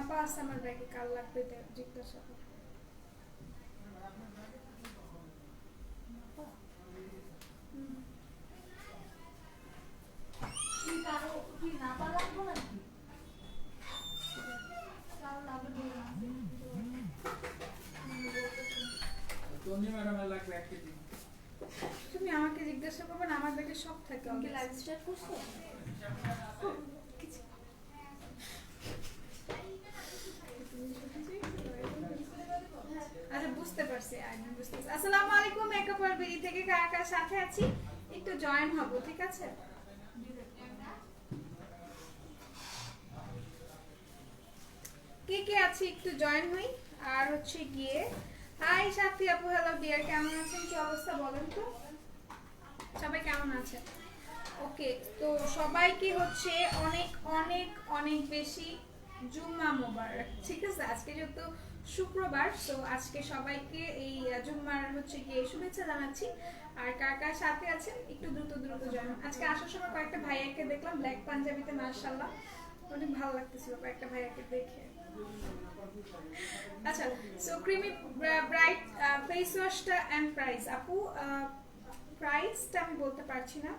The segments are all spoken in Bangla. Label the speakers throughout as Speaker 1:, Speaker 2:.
Speaker 1: মাপা আছে আমার ব্যাগে, কাল লাগবে জিজ্ঞাসা করো। তুমি আমাকে জিজ্ঞাসা করবে না, আমার ব্যাগে সব থাকে। লাইভ স্টার্ট করছো? আচ্ছা বুঝতে পারছি, একদম বুঝতে পারছি। আসসালামু আলাইকুম, মেকআপ আর বিডি থেকে কার সাথে আছি একটু জয়েন হব, ঠিক আছে? কে কে আছে একটু জয়েন হই। আর হচ্ছে গিয়ে হাই সাথী আপু, হ্যালো ডিয়ার, কেমন আছেন, কি অবস্থা বলেন তো, সবাই কেমন আছেন? ওকে, তো সবাইকে হচ্ছে অনেক অনেক অনেক বেশি জুম্মা মোবারক, ঠিক আছে? আজকে যেহেতু শুক্রবার, তো আজকে সবাইকে এই জুম্মার হচ্ছে গিয়ে শুভেচ্ছা জানাচ্ছি। আর কার কার সাথে আছেন একটু দ্রুত দ্রুত জানান। আজকে আসার সময় কয়েকটা ভাইয়াকে দেখলাম ব্ল্যাক পাঞ্জাবিতে, মাশাআল্লাহ অনেক ভালো লাগতেছিল কয়েকটা ভাইয়াকে দেখে। আচ্ছা, সো ক্রিমি ব্রাইট ফেস ওয়াশটা এন্ড প্রাইস আপু, প্রাইসটা আমি বলতে পারছি না।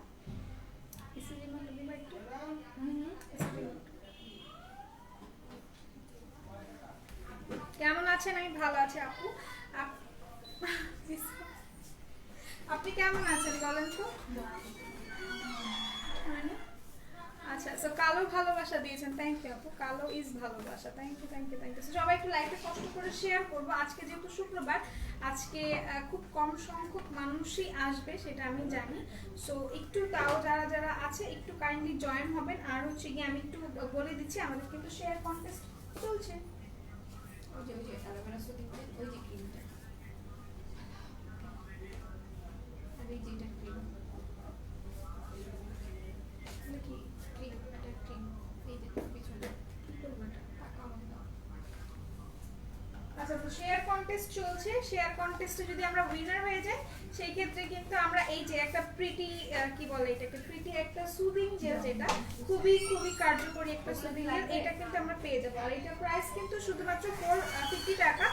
Speaker 1: কেমন আছেন? আমি ভালো আছি আপু। আপনি কেমন আছেন বলেন তো? আচ্ছা, সো কালো ভালোবাসা দিয়েছেন, থ্যাংক ইউ আপু। কালো ইজ ভালোবাসা, thank you thank you thank you. সবাই একটু লাইভে কষ্ট করে শেয়ার করবো। আজকে যেহেতু শুক্রবার, আজকে খুব কম সংখ্যক মানুষই আসবে সেটা আমি জানি। সো একটু তাও যারা যারা আছে একটু কাইন্ডলি জয়েন হবেন। আর হচ্ছে গিয়ে আমি একটু বলে দিচ্ছি, আমাদের কিন্তু শেয়ার কন্টেস্ট চলছে। ওই যে অ্যালোভেরা সুদিং, ওই যে ক্রিমটা, আর এই যেটা ক্রিম, কি ক্রিম, এটা ক্রিম, এই যে পিছনে আচ্ছা, তো শেয়ার কন্টেস্ট চলছে। শেয়ার কন্টেস্টে যদি আমরা উইনার হয়ে যাই, সেই ক্ষেত্রে কিন্তু আমরা এই যে একটা প্রিটি কি বলে এটাকে, প্রিটি একটা সুদিং জেল, যেটা খুবই খুবই কার্যকরী একটা সুদিং জেল, এটা কিন্তু আমরা পেয়ে যাবো। আর এটার প্রাইস কিন্তু শুধুমাত্র 450 টাকা।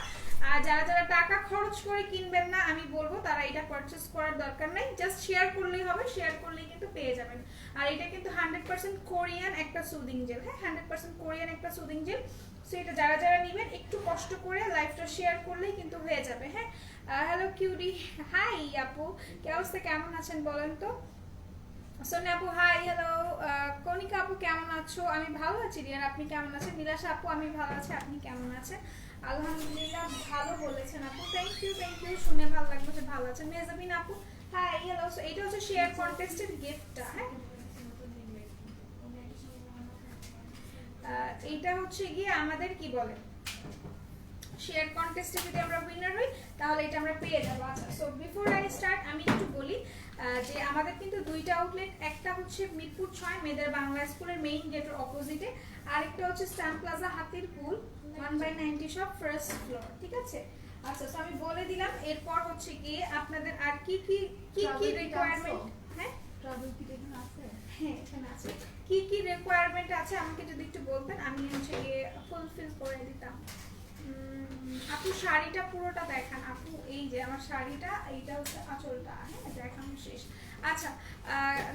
Speaker 1: আর যারা যারা টাকা খরচ করে কিনবেন না, আমি বলবো তারা এটা পারচেজ করার দরকার নেই, জাস্ট শেয়ার করলেই হবে, শেয়ার করলেই কিন্তু পেয়ে যাবেন। আর এটা কিন্তু 100% কোরিয়ান একটা সুদিং জেল, হ্যাঁ 100% কোরিয়ান একটা সুদিং জেল। সো এটা যারা যারা নেবেন একটু কষ্ট করে লাইভটা শেয়ার করলেই কিন্তু হয়ে যাবে। হ্যাঁ, হ্যালো কিউডি, হাই আপু, কি অবস্থা, কেমন আছেন বলেন তো? সোনিয়া আপু হাই, হ্যালো। কনিকা আপু কেমন আছো? আমি ভালো আছি রিয়ার, আপনি কেমন আছেন? নীলাশা আপু আমি ভালো আছি, আপনি কেমন আছেন? আলহামদুলিল্লাহ ভালো বলেছেন আপু, থ্যাংক ইউ থ্যাংক ইউ, শুনে ভালো লাগলো যে ভালো আছেন। মেজাবিন আপু হাই, হ্যালো। সো এটা হচ্ছে শেয়ার কন্টেস্টের গিফটটা। হ্যাঁ, এইটা হচ্ছে গিয়ে আমাদের কি বলে, শেয়ার কন্টেস্টে যদি আমরা উইনার হই তাহলে এটা আমরা পেয়ে যাবো। আচ্ছা, সো বিফোর আই স্টার্ট আমি একটু বলি যে আমাদের কিন্তু দুইটা আউটলেট, একটা হচ্ছে মিরপুর 6 মেয়েদের বাংলা স্কুলের মেইন গেটের অপোজিটে, আরেকটা হচ্ছে Eastern Plaza Hatirpool 1/90 shop first floor, ঠিক আছে? আচ্ছা, সো আমি বলে দিলাম। এরপর হচ্ছে গিয়ে আপনাদের আর কি কি কি কি রিকোয়ারমেন্ট, হ্যাঁ ট্রাভেল কিট এখানে আছে, হ্যাঁ এখানে আছে, কি কি রিকোয়ারমেন্ট আছে আমাকে যদি একটু বলতেন, আমি হচ্ছে গিয়ে ফুলফিল করে দিতাম। আপু শাড়িটা পুরোটা দেখান আপু, এই যে আমার শাড়িটা, এইটা হচ্ছে আঁচলটা, হ্যাঁ দেখানো শেষ। আচ্ছা,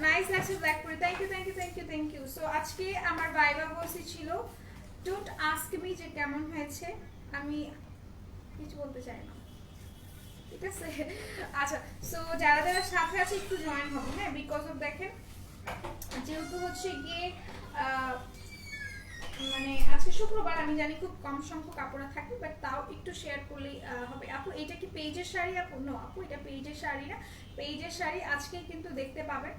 Speaker 1: নাইস লাগছে ব্ল্যাক পরে, thank you thank you thank you thank you. So আজকে আমার ভাইবা বসি ছিল, ডোন্ট আস্ক মি যে কেমন হয়েছে, আমি কিছু বলতে চাই না, ঠিক আছে? আচ্ছা, সো যারা যারা সাথে আছে একটু জয়েন হবে, হ্যাঁ, বিকজ অফ দেখেন যেহেতু হচ্ছে গিয়ে মানে আজকে শুক্রবার, আমি জানি খুব কম সংখ্যক কাপড়া থাকে, বাট তাও একটু শেয়ার করলেই হবে। আপু এটা কি পেজের শাড়ি? আপু নো আপু, এটা পেজের শাড়ি না, পেজের শাড়ি আজকে কিন্তু দেখতে পাবেন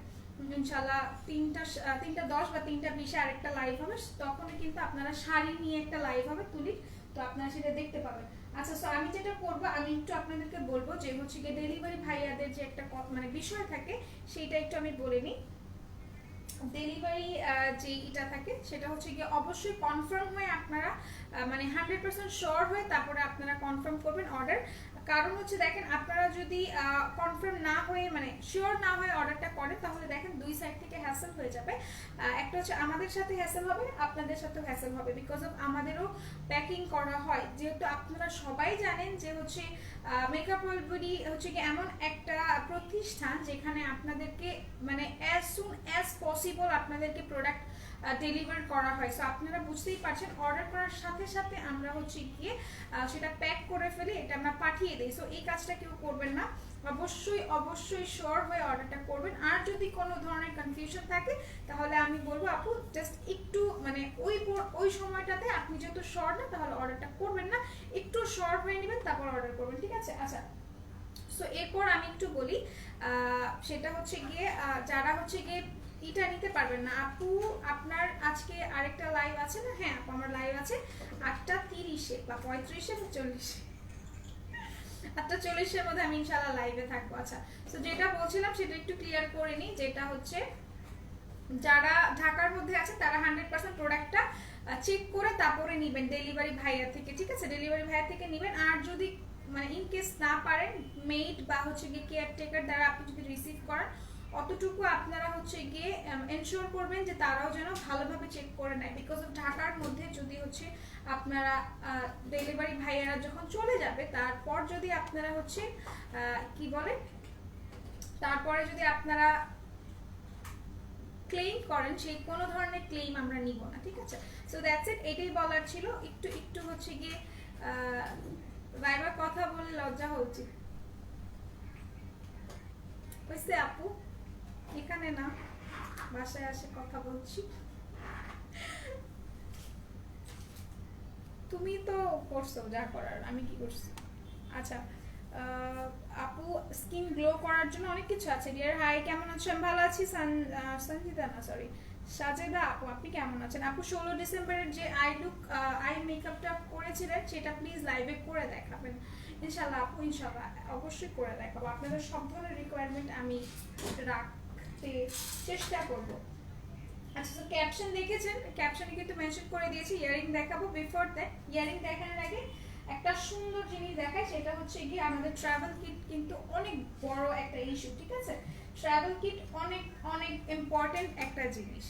Speaker 1: ইনশাল্লাহ 3টা 10 বা 3টা 20 আরেকটা লাইভ হবে, তখন কিন্তু আপনারা শাড়ি নিয়ে একটা লাইভ হবে তুলি, তো আপনারা সেটা দেখতে পাবেন। আচ্ছা, সো আমি যেটা করবো, আমি একটু আপনাদেরকে বলবো যে হচ্ছে গিয়ে ডেলিভারি ভাইয়াদের যে একটা মানে বিষয় থাকে, সেইটা একটু আমি বলে নিই। ডেলিভারি যে এটা থাকে সেটা হচ্ছে গিয়ে অবশ্যই কনফার্ম হয়ে আপনারা মানে 100% শিওর হয়ে তারপরে আপনারা কনফার্ম করবেন অর্ডার। কারণ হচ্ছে দেখেন আপনারা যদি কনফার্ম না হয়ে মানে শিওর না হয়ে অর্ডারটা করেন তাহলে দেখেন দুই সাইড থেকে হ্যাসেল হয়ে যাবে। একটা হচ্ছে আমাদের সাথে হ্যাসেল হবে, আপনাদের সাথেও হ্যাসেল হবে, বিকজ অফ আমাদেরও প্যাকিং করা হয়। যেহেতু আপনারা সবাই জানেন যে হচ্ছে মেকআপ ওয়ার্ল্ড বিউটি হচ্ছে কি এমন একটা প্রতিষ্ঠান যেখানে আপনাদেরকে মানে অ্যাজ সুন অ্যাজ পসিবল আপনাদেরকে প্রোডাক্ট ডেলিভার করা হয়। সো আপনারা বুঝতেই পারছেন অর্ডার করার সাথে সাথে আমরা হচ্ছে গিয়ে সেটা প্যাক করে ফেলি, এটা আমরা পাঠিয়ে দিই। সো এই কাজটা কেউ করবেন না, অবশ্যই অবশ্যই শিওর হয়ে অর্ডারটা করবেন। আর যদি কোনো ধরনের কনফিউশন থাকে তাহলে আমি বলবো আপু জাস্ট একটু মানে ওই সময়টাতে আপনি যেহেতু শিওর না তাহলে অর্ডারটা করবেন না, একটু শিওর হয়ে নেবেন তারপর অর্ডার করবেন, ঠিক আছে? আচ্ছা, সো এরপর আমি একটু বলি সেটা হচ্ছে গিয়ে যারা হচ্ছে গিয়ে এটা নিতে পারবেন না আপু, আপনার আজকে আরেকটা লাইভ আছে না? হ্যাঁ আপু আমার লাইভ আছে 8:30 বা 35 বা 40, 8:40 মধ্যে আমি ইনশাআল্লাহ লাইভে থাকবো। আচ্ছা, তো যেটা বলছিলাম সেটা একটু ক্লিয়ার করে নিই, যেটা হচ্ছে যারা ঢাকার মধ্যে আছে তারা 100% প্রোডাক্টটা চেক করে তারপরে নেবেন ডেলিভারি ভাইয়া থেকে, ঠিক আছে? ডেলিভারি ভাইয়া থেকে নেবেন। আর যদি মানে ইন কেস না পারেন মেড বা হচ্ছে গিয়ে কেয়ারটেকার দ্বারা আপনি যদি রিসিভ করেন অতটুকু আপনারা হচ্ছে গিয়ে এনশিওর করবেন যে তারাও যেন ভালোভাবে চেক করে নেয়, বিকজ অফ ঢাকার মধ্যে যদি হচ্ছে আপনারা ডেলিভারি ভাইয়ারা যখন চলে যাবে তারপর যদি আপনারা হচ্ছে কি বলে তারপরে যদি আপনারা ক্লেম করেন সেই কোনো ধরনের ক্লেম আমরা নিব না, ঠিক আছে? সো দ্যাটস ইট, এটাই বলার ছিল। একটু হচ্ছে গিয়ে ভাইবার কথা বলে লজ্জা হচ্ছে বুঝতে আপু, এখানে না বাসায় আসে কথা বলছি। তুমি তো করছো যা করার, আমি কি করছি? আচ্ছা আপু স্কিন গ্লো করার জন্য অনেক কিছু আছে। ডিয়ার হাই, কেমন আছো? আমি ভালো আছি। সঞ্জিতা না সরি সাজেদা আপু, আপনি কেমন আছেন? আপু 16 ডিসেম্বরের যে আই মেকআপটা করেছিলেন সেটা প্লিজ লাইভে করে দেখাবেন ইনশাআল্লাহ আপু, ইনশাআল্লাহ অবশ্যই করে দেখাবো। আপনাদের সব ধরনের রিকোয়ারমেন্ট আমি রাখতে চেষ্টা করব। আচ্ছা, তো ক্যাপশন দেখেছেন, ক্যাপশনে কিন্তু মেনশন করে দিয়েছি ইয়ারিং দেখাবো। বিফোর দ্যাট ইয়ারিং দেখানোর আগে একটা সুন্দর জিনিস দেখাই, সেটা হচ্ছে গিয়ে আমাদের ট্রাভেল কিট কিন্তু অনেক বড় একটা ইস্যু, ঠিক আছে? ট্রাভেল কিট অনেক অনেক ইম্পর্টেন্ট একটা জিনিস,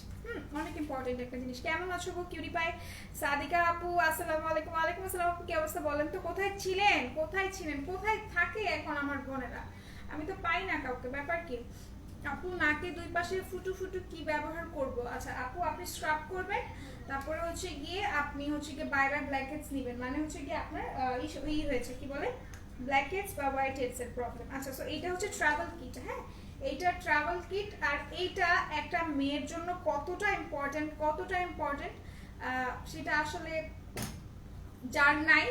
Speaker 1: অনেক ইম্পর্টেন্ট একটা জিনিস। কেমন আছো গো কিউরি পাই? সাদিকা আপু আসসালামু আলাইকুম। ওয়ালাইকুম আসসালাম আপু, কি অবস্থা বলেন তো? কোথায় ছিলেন, কোথায় থাকে এখন আমার বোনেরা? আমি তো পাই না কাউকে, ব্যাপার কি? আপু নাকে দুই পাশে ফুটু ফুটু কি ব্যবহার করব? আচ্ছা আপু আপনি স্ক্রাব করবেন, তারপরে হচ্ছে গিয়ে আপনি হচ্ছে গিয়ে বাই ব্ল্যাকহেডস নেবেন, মানে হচ্ছে গিয়ে আপনার ই হয়েছে কি বলে ব্ল্যাকহেডস বা হোয়াইট হেডস এর প্রবলেম। আচ্ছা, সো এইটা হচ্ছে ট্রাভেল কিট, হ্যাঁ এইটা ট্রাভেল কিট। আর এইটা একটা মেয়ের জন্য কতটা ইম্পর্টেন্ট সেটা আসলে যার নাই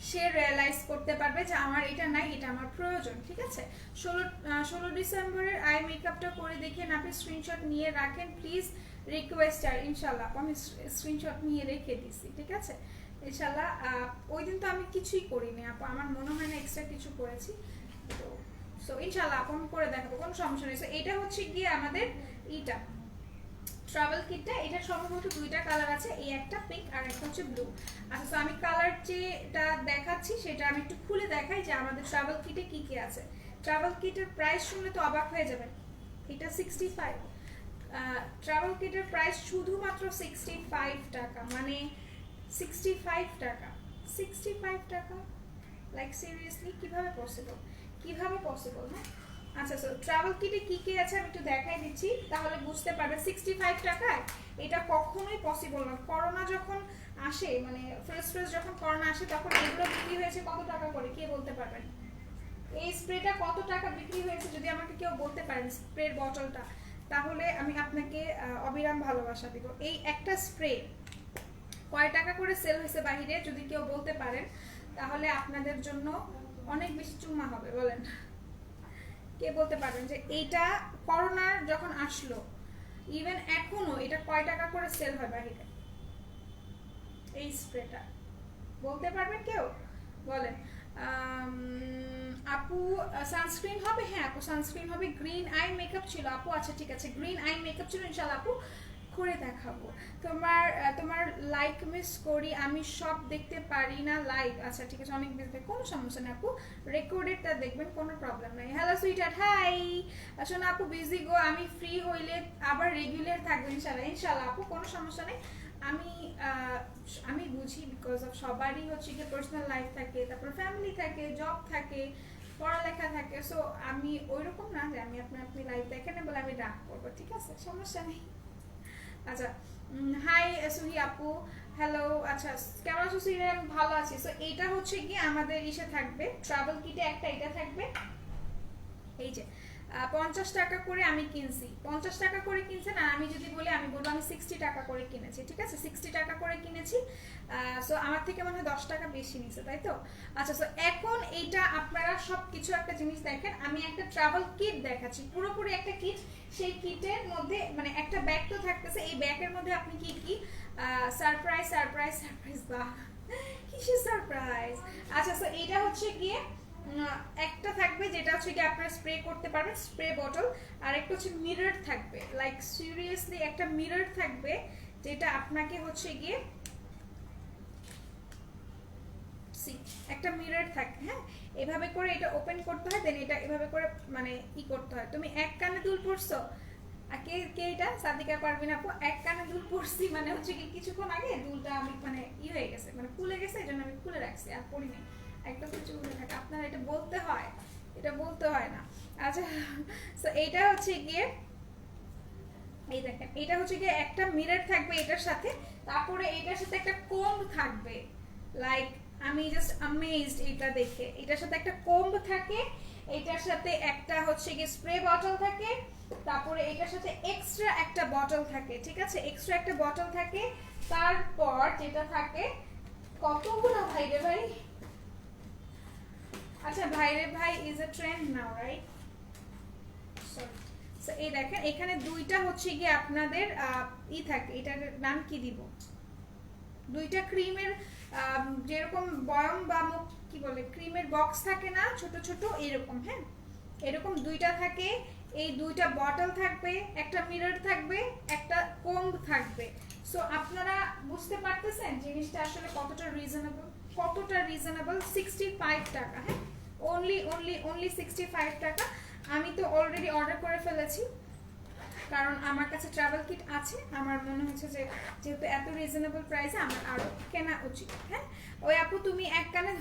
Speaker 1: সে রিয়েলাইজ করতে পারবে যে আমার এটা নাই, এটা আমার প্রয়োজন, ঠিক আছে? 16 ডিসেম্বরের আই মেকআপটা করে দেখেন, আপনি স্ক্রিনশট নিয়ে রাখেন প্লিজ, রিকোয়েস্ট। আর ইনশাল্লাহ আমি স্ক্রিনশট নিয়ে রেখে দিছি, ঠিক আছে? ইনশাল্লাহ ওই দিন তো আমি কিছুই করিনি আপু, আমার মনে হয় না এক্সট্রা কিছু করেছি, তো সো ইনশাল্লাহ আপু আমি করে দেখাবো, কোনো সমস্যা নেই। সো এটা হচ্ছে গিয়ে আমাদের এইটা ট্রাভেল কিটটা, এটার সম্ভবত দুইটা কালার আছে, এই একটা পিঙ্ক আর একটা হচ্ছে ব্লু। আচ্ছা, তো আমি কালার যেটা দেখাচ্ছি সেটা আমি একটু খুলে দেখাই যে আমাদের ট্রাভেল কিটে কি কি আছে। ট্রাভেল কিটের প্রাইস শুনলে তো অবাক হয়ে যাবেন, এটা 65। ট্রাভেল কিটের প্রাইস শুধুমাত্র 65 টাকা, মানে 65 টাকা, 65 টাকা, লাইক সিরিয়াসলি কিভাবে পসিবল হ্যাঁ? আচ্ছা, সো ট্রাভেল কিটে কি কি আছে আমি একটু দেখাই দিচ্ছি, তাহলে বুঝতে পারবে 65 টাকায় এটা কখনোই পসিবল না। করোনা যখন আসে, মানে ফার্স্ট যখন করোনা আসে তখন এগুলো বিক্রি হয়েছে কত টাকা করে, কে বলতে পারবেন? এই স্প্রেটা কত টাকা বিক্রি হয়েছে যদি আমাকে কেউ বলতে পারেন, স্প্রের বটলটা, তাহলে আমি আপনাকে অবিরাম ভালোবাসা দিব। এই একটা স্প্রে কয় টাকা করে সেল হয়েছে বাহিরে যদি কেউ বলতে পারেন তাহলে আপনাদের জন্য অনেক বেশি চুম্মা হবে। বলেন কে বলতে পারবেন যে এইটা করোনার যখন আসলো ইভেন এখনো এটা কয় টাকা করে সেল হয় বাহিরে? এই স্প্রেটা বলতে পারবেন কেউ? বলেন। আপু সানস্ক্রিন হবে? হ্যাঁ আপু সানস্ক্রিন হবে। গ্রিন আই মেকআপ ছিল আপু? আচ্ছা ঠিক আছে, গ্রিন আই মেকআপ ছিল ইনশাআল্লাহ আপু করে দেখাবো। তোমার তোমার লাইক মিস করি, আমি সব দেখতে পারি না লাইভ। আচ্ছা ঠিক আছে, অনেক বেশি, কোনো সমস্যা নেই আপু, রেকর্ডেডটা দেখবেন, কোনো প্রবলেম নাই। Hello sweetheart, hi. আসলে আপু বিজি গো, আমি ফ্রি হইলে আবার রেগুলার থাকবো ইনশাল্লাহ। ইনশাল্লাহ আপু, কোনো সমস্যা নেই। আমি আমি বুঝি, বিকজ অফ সবারই হচ্ছে কি পার্সোনাল লাইফ থাকে, তারপর ফ্যামিলি থাকে, জব থাকে, পড়ালেখা থাকে। সো আমি ওইরকম না যে আমি আপনি লাইভ দেখেন বলে আমি রাগ করবো, ঠিক আছে, সমস্যা নেই। আচ্ছা, হাই সুহি আপু, হ্যালো। আচ্ছা কেমন আছো সুহি? আমি ভালো আছি। সো এইটা হচ্ছে কি আমাদের ইসে থাকবে, ট্রাভেল কিটে একটা এটা থাকবে। এই যে 50 টাকা করে আমি কিনছি, 50 টাকা করে কিনছেন, আর আমি যদি বলি, আমি বলবো আমি 60 টাকা করে কিনেছি, ঠিক আছে, 60 টাকা করে কিনেছি। সো আমার থেকে মনে হয় 10 টাকা বেশি নিছে, তাই তো? আচ্ছা, সো এখন এইটা আপনারা সব কিছু একটা জিনিস দেখেন, আমি একটা ট্রাভেল কিট দেখাচ্ছি, পুরোপুরি একটা কিট। সেই কিটের মধ্যে মানে একটা ব্যাগ তো থাকতেছে, এই ব্যাগের মধ্যে আপনি কি কি সারপ্রাইজ সারপ্রাইজ সারপ্রাইজ, বা কিসের সারপ্রাইজ। আচ্ছা, সো এইটা হচ্ছে গিয়ে একটা থাকবে যেটা হচ্ছে কি আপনারা স্প্রে করতে পারবেন, স্প্রে বটল। আর একটা হচ্ছে মিরর থাকবে, লাইক সিরিয়াসলি একটা মিরর থাকবে, যেটা আপনাকে হচ্ছে গিয়ে একটা মিরর থাকে, হ্যাঁ, এভাবে করে এটা ওপেন করতে হয়, দেন এটা এভাবে করে মানে ই করতে হয়। তুমি এক কানে দুল পরছো, কে কে এটা সাদিকা পারবিন আপু, এক কানে দুল পরছি, মানে হচ্ছে কি কিছুক্ষণ আগে দুলটা আমি মানে ই হয়ে গেছে, মানে খুলে গেছে, এই জন্য আমি খুলে রাখছি, আর পরিনি। একটা কিছু উঠে থাকে, আপনারা এটা বলতে হয়, এটা বলতে হয় না। আচ্ছা, সো এইটা হচ্ছে গিয়ে, এই দেখেন, এটা হচ্ছে গিয়ে একটা মিরর থাকবে এটার সাথে, তারপরে এটার সাথে একটা কোম্ব থাকবে, লাইক আমি জাস্ট অ্যামেজড এটা দেখে। এটার সাথে একটা কোম্ব থাকে, এটার সাথে একটা হচ্ছে গিয়ে স্প্রে বটল থাকে, তারপরে এটার সাথে এক্সট্রা একটা বটল থাকে, ঠিক আছে, এক্সট্রা একটা বটল থাকে। তারপর যেটা থাকে, কতগুলো ভাই রে ভাই, আচ্ছা ভাইরে ভাই is a trend now, right? So এই দেখেন, এখানে দুইটা হচ্ছে গিয়ে আপনাদের ই থাকে, এটার নাম কি দিব, দুইটা ক্রিমের যেরকম বয়ম বা মুখ কি বলে, ক্রিমের বক্স থাকে না ছোট ছোট, এরকম, হ্যাঁ, এরকম দুইটা থাকে। এই দুইটা বটল থাকবে, একটা মিরর থাকবে, একটা কোম্ব থাকবে। সো আপনারা বুঝতে পারতেছেন জিনিসটা আসলে কতটা রিজনেবল, কতটা রিজনেবল। 65 টাকা, হ্যাঁ, অনলি 65 টাকা। আমি তো অলরেডি অর্ডার করে ফেলেছি, কারণ আমার কাছে ট্রাভেল কিট আছে, আমার মনে হচ্ছে যে যেহেতু এত রিজনেবল প্রাইসে আমার আরো কেনা উচিত। হ্যাঁ, ওই আপু তুমি এক কানে,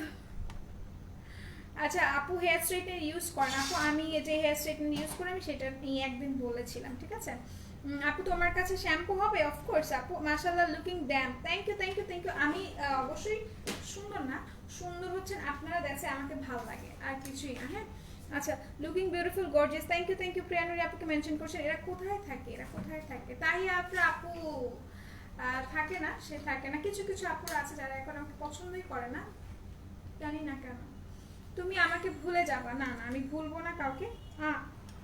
Speaker 1: আচ্ছা আপু হেয়ার স্ট্রেটনার ইউজ করেন? আপু আমি যে হেয়ার স্ট্রেটনার ইউজ করি, আমি সেটা নিয়ে একদিন বলেছিলাম, ঠিক আছে। আপু তোমার কাছে শ্যাম্পু হবে? অফকোর্স আপু, মাশাআল্লাহ looking damn, thank you thank you thank you. আমি অবশ্যই সুন্দর না, সুন্দর হচ্ছেন আপনারা, দেখে আমাকে ভালো লাগে, আর কিছুই না। হ্যাঁ, আচ্ছা, looking beautiful gorgeous, thank you প্রিয়ানুরি আপুকে মেনশন করছেন। এরা কোথায় থাকে, এরা কোথায় থাকে? তাই আপনার আপু থাকে না, সে থাকে না। কিছু কিছু আপুরা আছে যারা এখন আমাকে পছন্দই করে না, জানি না কেন। তুমি আমাকে ভুলে যাবা? না না, আমি ভুলবো না কাউকে।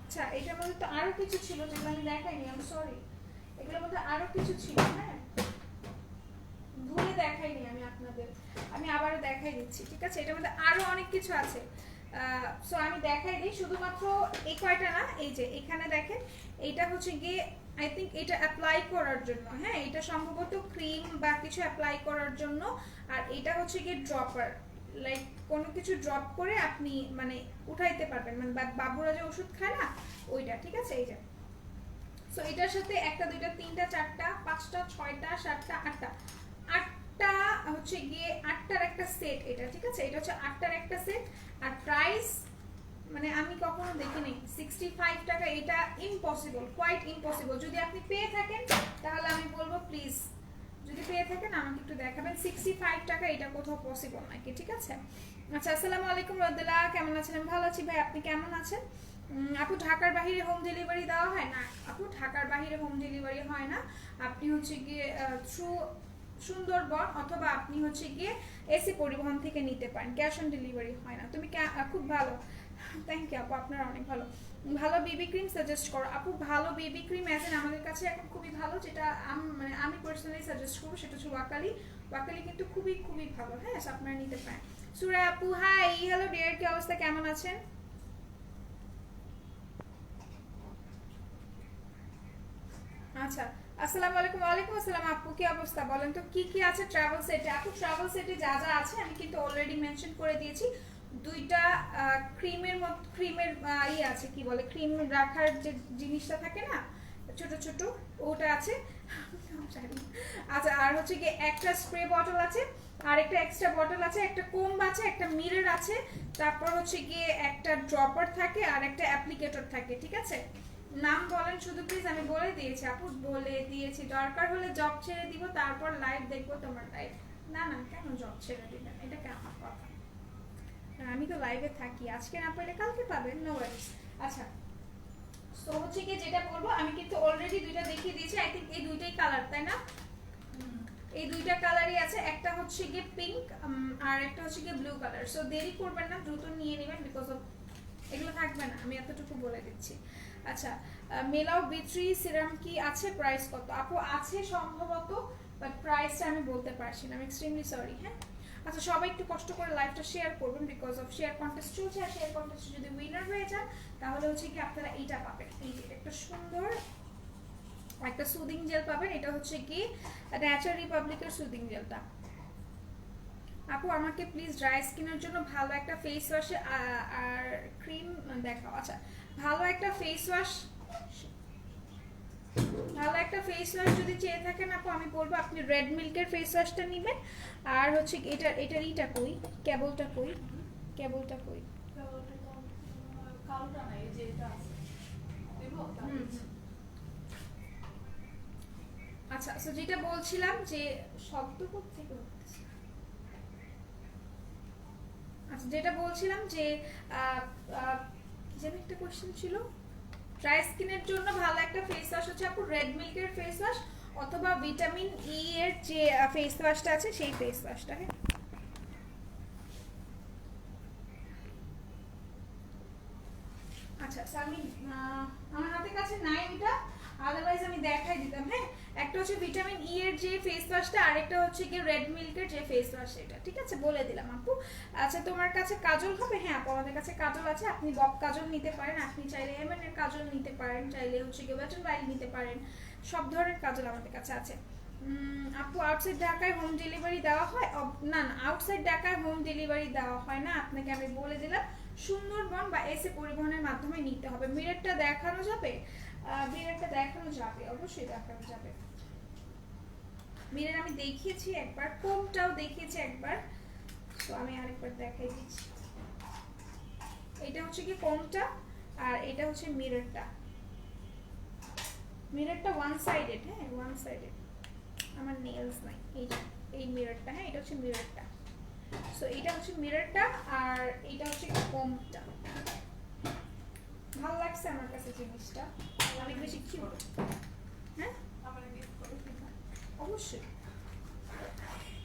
Speaker 1: আচ্ছা, এটার মধ্যে তো আরো কিছু ছিল যেগুলো আমি দেখাইনি, আমি সরি, এগুলোর মধ্যে আরো কিছু ছিল, হ্যাঁ, ভুলে দেখাইনি আমি আপনাদের, আমি আবারও দেখাই দিচ্ছি, ঠিক আছে। এটার মধ্যে আরো অনেক কিছু আছে, সো আমি দেখাই দিই, শুধুমাত্র এই কয়টা না। এই যে এখানে দেখেন, এইটা হচ্ছে গিয়ে আই থিঙ্ক এটা অ্যাপ্লাই করার জন্য, হ্যাঁ, এটা সম্ভবত ক্রিম বা কিছু অ্যাপ্লাই করার জন্য। আর এটা হচ্ছে গিয়ে ড্রপার, লাইক কোনো কিছু ড্রপ করে আপনি মানে উঠাইতে পারবেন, মানে বাবুরা যে ওষুধ খায় না ওইটা, ঠিক আছে। এই যে, সো এটার সাথে একটা দুইটা তিনটা চারটা পাঁচটা ছয়টা সাতটা আটটা, আটটা হচ্ছে গিয়ে আটটার একটা সেট এটা, ঠিক আছে। এটা হচ্ছে আটটার একটা সেট। আর প্রাইস মানে আমি কখনো দেখিনি 65 টাকা, এটা ইম্পসিবল, কোয়াইট ইম্পসিবল। যদি আপনি পেয়ে থাকেন তাহলে আমি বলবো প্লিজ, যদি পেয়ে থাকেন আমাকে একটু দেখাবেন। 65 টাকা এটা কোথাও পসিবল নাকি, ঠিক আছে। আচ্ছা, আসসালামু আলাইকুম রদুল্লাহ, কেমন আছেন? আমি ভালো আছি ভাই, আপনি কেমন আছেন? আপু ঢাকার বাইরে হোম ডেলিভারি দেওয়া হয় না? আপু ঢাকার বাইরে হোম ডেলিভারি হয় না, আপনি হচ্ছে গিয়ে থ্রু সুন্দরবন অথবা আপনি হচ্ছে গিয়ে এসি পরিবহন থেকে নিতে পারেন, ক্যাশ অন ডেলিভারি হয় না। তুমি খুব ভালো, থ্যাংক ইউ আপু, আপনার অনেক ভালো। ভালো বেবি ক্রিম সাজেস্ট করো আপু। ভালো বেবি ক্রিম অ্যাজ আমাদের কাছে এখন খুবই ভালো, যেটা মানে আমি পার্সোনালি সাজেস্ট করবো সেটা হচ্ছে ওয়াকালি। ওয়াকালি কিন্তু খুবই খুবই ভালো, হ্যাঁ, আপনারা নিতে পারেন। সুরা আপু হাই, হ্যালো ডিয়ার, কি অবস্থা, কেমন আছেন? আচ্ছা, আসসালামু আলাইকুম। ওয়ালাইকুম আসসালাম আপু, কি অবস্থা বলেন তো কি কি আছে ট্রাভেল সেটে? আপু ট্রাভেল সেটে যা যা আছে আমি কিন্তু অলরেডি মেনশন করে দিয়েছি। দুইটা ক্রিমের ইয়ে আছে, কি বলে, ক্রিম রাখার যে জিনিসটা থাকে না ছোট ছোট, ওটা আছে। আচ্ছা, আর হচ্ছে কি একটা স্প্রে বটল আছে, আর একটা এক্সট্রা বটল আছে, একটা কোম্ব আছে, একটা মিরর আছে, তারপর হচ্ছে গিয়ে একটা ড্রপার থাকে আর একটা অ্যাপ্লিকেটর থাকে। ঠিক আছে, নাম বলেন শুধু প্লিজ। আমি বলে দিয়েছি আপু, বলে দিয়েছি। দরকার হলে জব ছেড়ে দিব, তারপর লাইভ দেখবো তোমার লাইভ। না না, কেন জব ছেড়ে দিবেন? এটা কেমন কথা? আমি তো লাইভে থাকি, আজকে না পেলে কালকে পাবেন, নো ওয়ারিস। আচ্ছা, তো হচ্ছে কি যেটা বলবো, আমি কিন্তু অলরেডি দুইটা দেখিয়ে দিয়েছি। আই থিঙ্ক এই দুইটাই কালার, তাই না? এই দুইটা কালারই আছে, একটা হচ্ছে গিয়ে পিঙ্ক আর একটা হচ্ছে গিয়ে ব্লু কালার। সো দেরি করবেন না, দ্রুত নিয়ে নেবেন, বিকজ অফ এগুলো থাকবে না, আমি এতটুকু বলে দিচ্ছি। আচ্ছা, মেলাও বিট্রি সিরাম কি আছে? প্রাইস কত? আপু আছে সম্ভবত, বাট প্রাইসটা আমি বলতে পারছি না, আমি এক্সট্রিমলি সরি। হ্যাঁ, আচ্ছা, সবাই একটু কষ্ট করে লাইভটা শেয়ার করবেন, বিকজ অফ শেয়ার কন্টেস্ট চলছে, আর শেয়ার কন্টেস্টে যদি উইনার হয়ে যান তাহলে হচ্ছে কি আপনারা এইটা পাবেন, এই যে একটা সুন্দর একটা সুদিং জেল পাবেন। এটা হচ্ছে কি ন্যাচার রিপাবলিকের সুদিং জেলটা। আপু আমাকে প্লিজ ড্রাই স্কিনের জন্য ভালো একটা ফেস ওয়াশ আর ক্রিম দেখাও। আচ্ছা, ভালো একটা ফেস ওয়াশ যদি চেয়ে থাকেন আপু, আমি বলবো আপনি রেড মিল্কের ফেস ওয়াশটা নেবেন। আর হচ্ছে এটার ইটা কই, কেবলটা কই, কেবলটা কই?
Speaker 2: কালোটা না, এই যে এটা আছে দেখো।
Speaker 1: আচ্ছা, সো যেটা বলছিলাম যে শব্দ থেকে, আচ্ছা যেটা বলছিলাম যে যেন একটা কোশ্চেন ছিল। ড্রাই স্কিনের জন্য ভালো একটা ফেস ওয়াশ হচ্ছে আপু রেড মিল্কের ফেস ওয়াশ, অথবা ভিটামিন ই এর যে ফেস ওয়াশটা আছে সেই ফেস ওয়াশটা। হ্যাঁ, আচ্ছা সামি, আমার হাতের কাছে নাই ওটা, আদারওয়াইজ আমি দেখাই দিতাম। হ্যাঁ, একটা হচ্ছে ভিটামিন ই এর যে ফেস ওয়াশটা, আরেকটা হচ্ছে কি রেড মিল্কের যে ফেস ওয়াশ, এটা ঠিক আছে বলে দিলাম আপু। আচ্ছা, তোমার কাছে কাজল হবে? হ্যাঁ আপু, আমাদের কাছে কাজল আছে, আপনি বব কাজল নিতে পারেন, আপনি চাইলে এমএন এর কাজল নিতে পারেন, চাইলে হচ্ছে কি ওয়েট এন্ড ওয়াইল্ড নিতে পারেন, সব ধরনের কাজল আমাদের কাছে আছে। আপু আউটসাইড ঢাকায় হোম ডেলিভারি দেওয়া হয়? না না, আউটসাইড ঢাকায় হোম ডেলিভারি দেওয়া হয় না, আপনাকে আমি বলে দিলাম। সুন্দরবন বা এসে পরিবহনের মাধ্যমে নিতে হবে। মিররটা দেখানো যাবে? মিররটা দেখানো যাবে, অবশ্যই দেখানো যাবে। মিরর আমি দেখিয়েছি একবার, কোমটাও দেখিয়েছি একবার, তো আমি আরেকবার দেখাই দিচ্ছি। এটা হচ্ছে কি কোমটা, আর এটা হচ্ছে মিররটা। মিররটা ওয়ান সাইডেড, হ্যাঁ ওয়ান সাইডেড, আমার নেলস নাই। এই মিররটা, হ্যাঁ এটা হচ্ছে মিররটা। সো এটা হচ্ছে মিররটা, আর এটা হচ্ছে কোমটা। ভালো লাগছে আমার কাছে জিনিসটা, অনেক বেশি কিউট। হ্যাঁ অবশ্যই,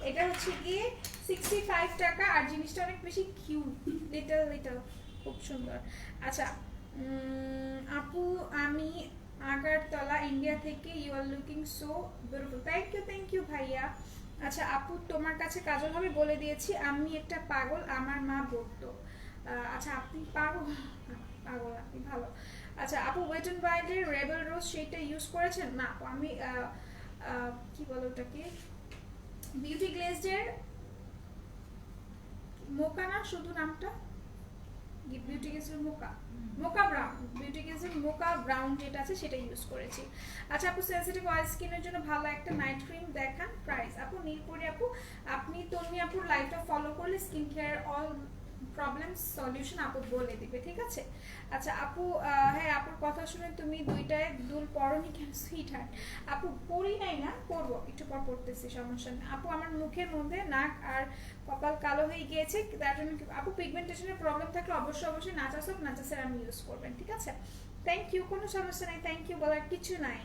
Speaker 1: এটা হচ্ছে গিয়ে 65 টাকা, আর জিনিসটা অনেক বেশি কিউট, লিটল লিটল, খুব সুন্দর। আচ্ছা আপু, আমি আগারতলা ইন্ডিয়া থেকে, you are looking so beautiful. Thank you ভাইয়া। আচ্ছা আপু, তোমার কাছে কাজল হবে? বলে দিয়েছি, আমি একটা পাগল, আমার মা বলতো। আচ্ছা আপনি পাগল? পাগল আপনি, ভালো। আচ্ছা আপু, ওয়েট এন্ড ওয়াইল্ডের রেবেল রোজ সেইটা ইউজ করেছেন? না আপু, আমি কি বলো ওটাকে, বিউটি গ্লেজের মোকা, না শুধু নামটা বিউটি গ্লেজের মোকা ব্রাউন, বিউটি গ্লেজের মোকা ব্রাউন যেটা আছে সেটা ইউজ করেছি। আচ্ছা আপু, সেনসিটিভ অয়েল স্কিনের জন্য ভালো একটা নাইট ক্রিম দেখান, প্রাইস। আপু নীলপরি আপু, আপনি তন্নি আপুর লাইফটা ফলো করলে skin care all problem solution আপু বলে দিবে, ঠিক আছে? আচ্ছা আপু, হ্যাঁ আপুর কথা শুনে তুমি দুইটায় দুল পরনি কেন সুইট হার্ট? আপু পরি নাই, না পরবো, একটু পর পড়তেছি, সমস্যা নেই আপু। আমার মুখের মধ্যে নাক আর কপাল কালো হয়ে গিয়েছে, তার জন্য আপু পিগমেন্টেশনের প্রবলেম থাকলে অবশ্যই নাচাসের আমি ইউজ করবেন, ঠিক আছে? থ্যাংক ইউ, কোনো সমস্যা নাই, থ্যাংক ইউ বলার কিছু নাই।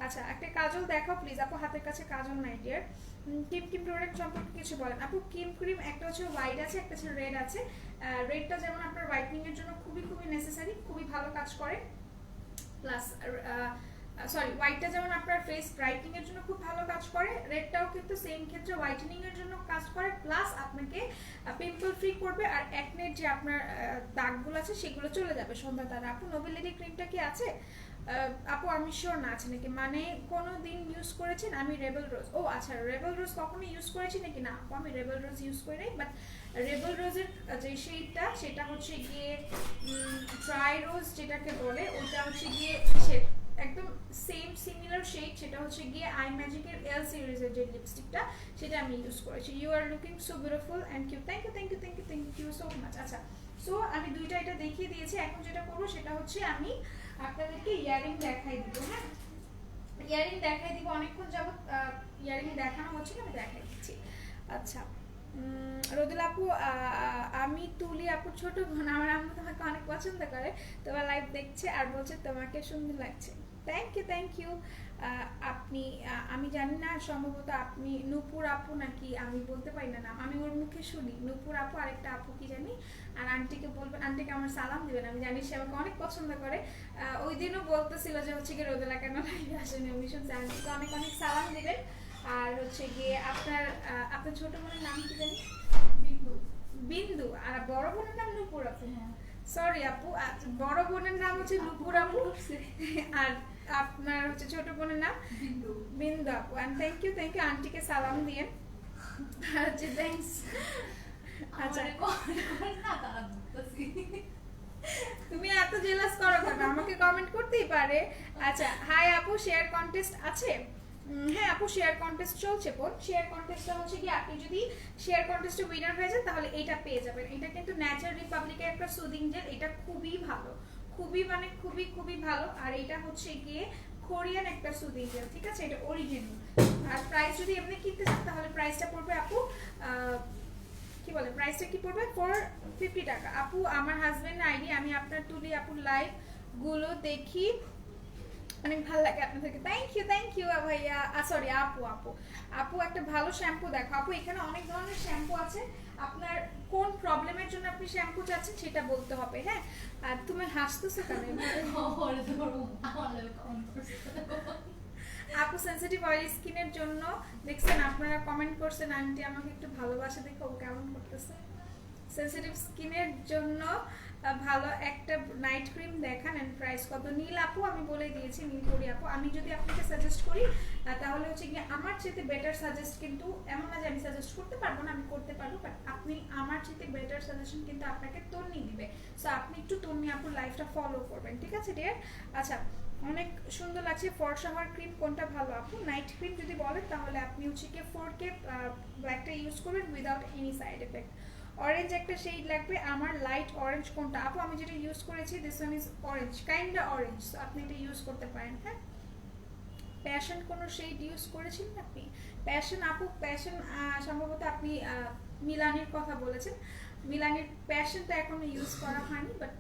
Speaker 1: আচ্ছা, একটা কাজল দেখাও প্লিজ আপু, হাতের কাছে কাজল নাই ডিয়ার। কিম প্রোডাক্ট সম্পর্কে কিছু বলেন আপু। কিম ক্রিম একটা হচ্ছে হোয়াইট আছে, একটা হচ্ছে রেড আছে। রেডটা যেমন আপনার হোয়াইটনিং এর জন্য খুবই নেসেসারি, খুবই ভালো কাজ করে, প্লাস হোয়াইটটা যেমন আপনার ফেস ব্রাইটনিং এর জন্য খুব ভালো কাজ করে, রেডটাও কিন্তু সেম ক্ষেত্রে হোয়াইটেনিং এর জন্য কাজ করে, প্লাস আপনাকে পিম্পল ফ্রি করবে, আর অ্যাকনের যে আপনার দাগগুলো আছে সেগুলো চলে যাবে সন্ধ্যা তারা। আপু নোবেল লেডি ক্রিমটা কি আছে? আপু আমি শিওর না আছে নাকি, মানে কোনো দিন ইউজ করেছেন? আমি রেবেল রোজ, ও আচ্ছা রেবেল রোজ কখনো ইউজ করেছি নাকি? না আপু আমি রেবেল রোজ ইউজ করি নাই, বাট রেবেল রোজের যে শেডটা সেটা হচ্ছে গিয়ে ড্রাই রোজ যেটাকে বলে, ওটা হচ্ছে গিয়ে একদম সেম সিমিলার শেড, সেটা হচ্ছে গিয়ে আই ম্যাজিকের এল সিরিজের যে লিপস্টিকটা সেটা আমি ইউজ করেছি। You are looking so beautiful and cute, thank you thank you thank you thank you so much. আচ্ছা সো আমি দুইটা এটা দেখিয়ে দিয়েছি, এখন যেটা করবো সেটা হচ্ছে আমি আপনাদেরকে ইয়ারিং দেখাই দিব। হ্যাঁ ইয়ারিং দেখাই দিব, অনেকক্ষণ যাবত ইয়ারিং দেখানো হচ্ছে, আমি দেখাই দিচ্ছি। আচ্ছা রোদেলা আপু, আমি তুলি আপু ছোট বোন, আমার আম্মু তোমাকে অনেক পছন্দ করে, তোমার লাইভ দেখছে আর বলছে তোমাকে সুন্দর লাগছে। Thank you. আপনি আমি জানি না, সম্ভবত আপনি নূপুর আপু নাকি, আমি বলতে পারি না নাম, আমি ওর মুখে শুনি নূপুর আপু, আরেকটা আপু কি জানি। আর আন্টিকে বলবেন, আন্টিকে আমার সালাম দিবেন, আমি জানি সে আমাকে অনেক পছন্দ করে। ওই দিনও বলতেছিল যে হচ্ছে কি রোদেলা কেন লাইভে আসেনি, আমি শুনছি। আন্টিকে অনেক অনেক সালাম দিবেন। আর হচ্ছে গিয়ে আপনার ছোট বোনের নাম কি জানি?
Speaker 2: বিন্দু।
Speaker 1: বিন্দু। আর বড় বোনের নাম নূপুর আপু।
Speaker 2: হ্যাঁ
Speaker 1: সরি আপু, বড় বোনের নাম হচ্ছে নূপুর আপু, আর আপনার হচ্ছে ছোট বোনের নাম
Speaker 2: বিন্দু।
Speaker 1: বিন্দু আপু। এন্ড থ্যাংক ইউ আন্টিকে সালাম দিয়েন। আচ্ছা থ্যাঙ্কস। আচ্ছা তুমি এত জেলাস করো কেন, আমাকে কমেন্ট করতেই পারে। আচ্ছা হাই আপু, শেয়ার কন্টেস্ট আছে? হ্যাঁ আপু শেয়ার কন্টেস্ট চলছে। বোন শেয়ার কন্টেস্টটা হচ্ছে কি, আপনি যদি শেয়ার কন্টেস্টে উইনার হয়ে যান তাহলে এটা পেয়ে যাবেন। এটা কিন্তু ন্যাচারাল রিপাবলিকের একটা সুদিং জেল, এটা খুবই ভালো, খুবই মানে খুবই খুবই ভালো। আর এটা হচ্ছে গিয়ে কোরিয়ান একটা সুদিং জেল, ঠিক আছে, এটা অরিজিনাল। আর প্রাইস যদি এমনি কিনতে চান তাহলে প্রাইসটা পড়বে আপু কি বলে, প্রাইসটা কি পড়বে 450 টাকা। আপু আমার হাজবেন্ড আইডি, আমি আপনার তুলি আপুর লাইভ গুলো দেখি, অনেক ভালো লাগে আপনাদেরকে। থ্যাংক ইউ ভাইয়া, সরি আপু একটা ভালো শ্যাম্পু দেখো। আপু এখানে অনেক ধরনের শ্যাম্পু আছে, আপনার কোন প্রবলেমের জন্য আপনি শ্যাম্পু চাচ্ছেন সেটা বলতে হবে। হ্যাঁ আর তুমি হাসতেছো কেন? আপু সেনসিটিভ অয়েলি স্কিনের জন্য দেখছেন আপনারা কমেন্ট করছেন, আন্টি আমাকে একটু ভালোবাসা দেখো ও কেমন করতেছে। সেনসিটিভ স্কিনের জন্য ভালো একটা নাইট ক্রিম দেখান এন্ড প্রাইস কত? নীল আপু আমি বলে দিয়েছি, নীল করি আপু। আমি যদি আপনাকে সাজেস্ট করি তাহলে হচ্ছে কি আমার চেয়ে বেটার সাজেস্ট, কিন্তু এমন না যে আমি সাজেস্ট করতে পারবো না, আমি করতে পারবো, বাট আপনি আমার চেয়ে বেটার সাজেশন কিন্তু আপনাকে তন্নি দিবে। সো আপনি একটু তন্নি আপুর লাইফটা ফলো করবেন, ঠিক আছে ডিয়ার? আচ্ছা অনেক সুন্দর লাগছে। ফর্সা হওয়ার ক্রিম কোনটা ভালো আপু? নাইট ক্রিম যদি বলেন তাহলে আপনি হচ্ছে কি 4K ব্ল্যাকটা ইউজ করবেন without any side effect. Orange একটা শেড লাগবে আমার, লাইট অরেঞ্জ কোনটা আপু? আমি যেটা ইউজ করেছি this one is orange, kinda orange, so আপনি এটা ইউজ করতে পারেন। হ্যাঁ প্যাশন কোনো শেড ইউজ করেছিলেন আপনি? প্যাশন আপু, প্যাশন সম্ভবত আপনি মিলানির কথা বলেছেন। মিলানির প্যাশনটা এখনো ইউজ করা হয়নি, বাট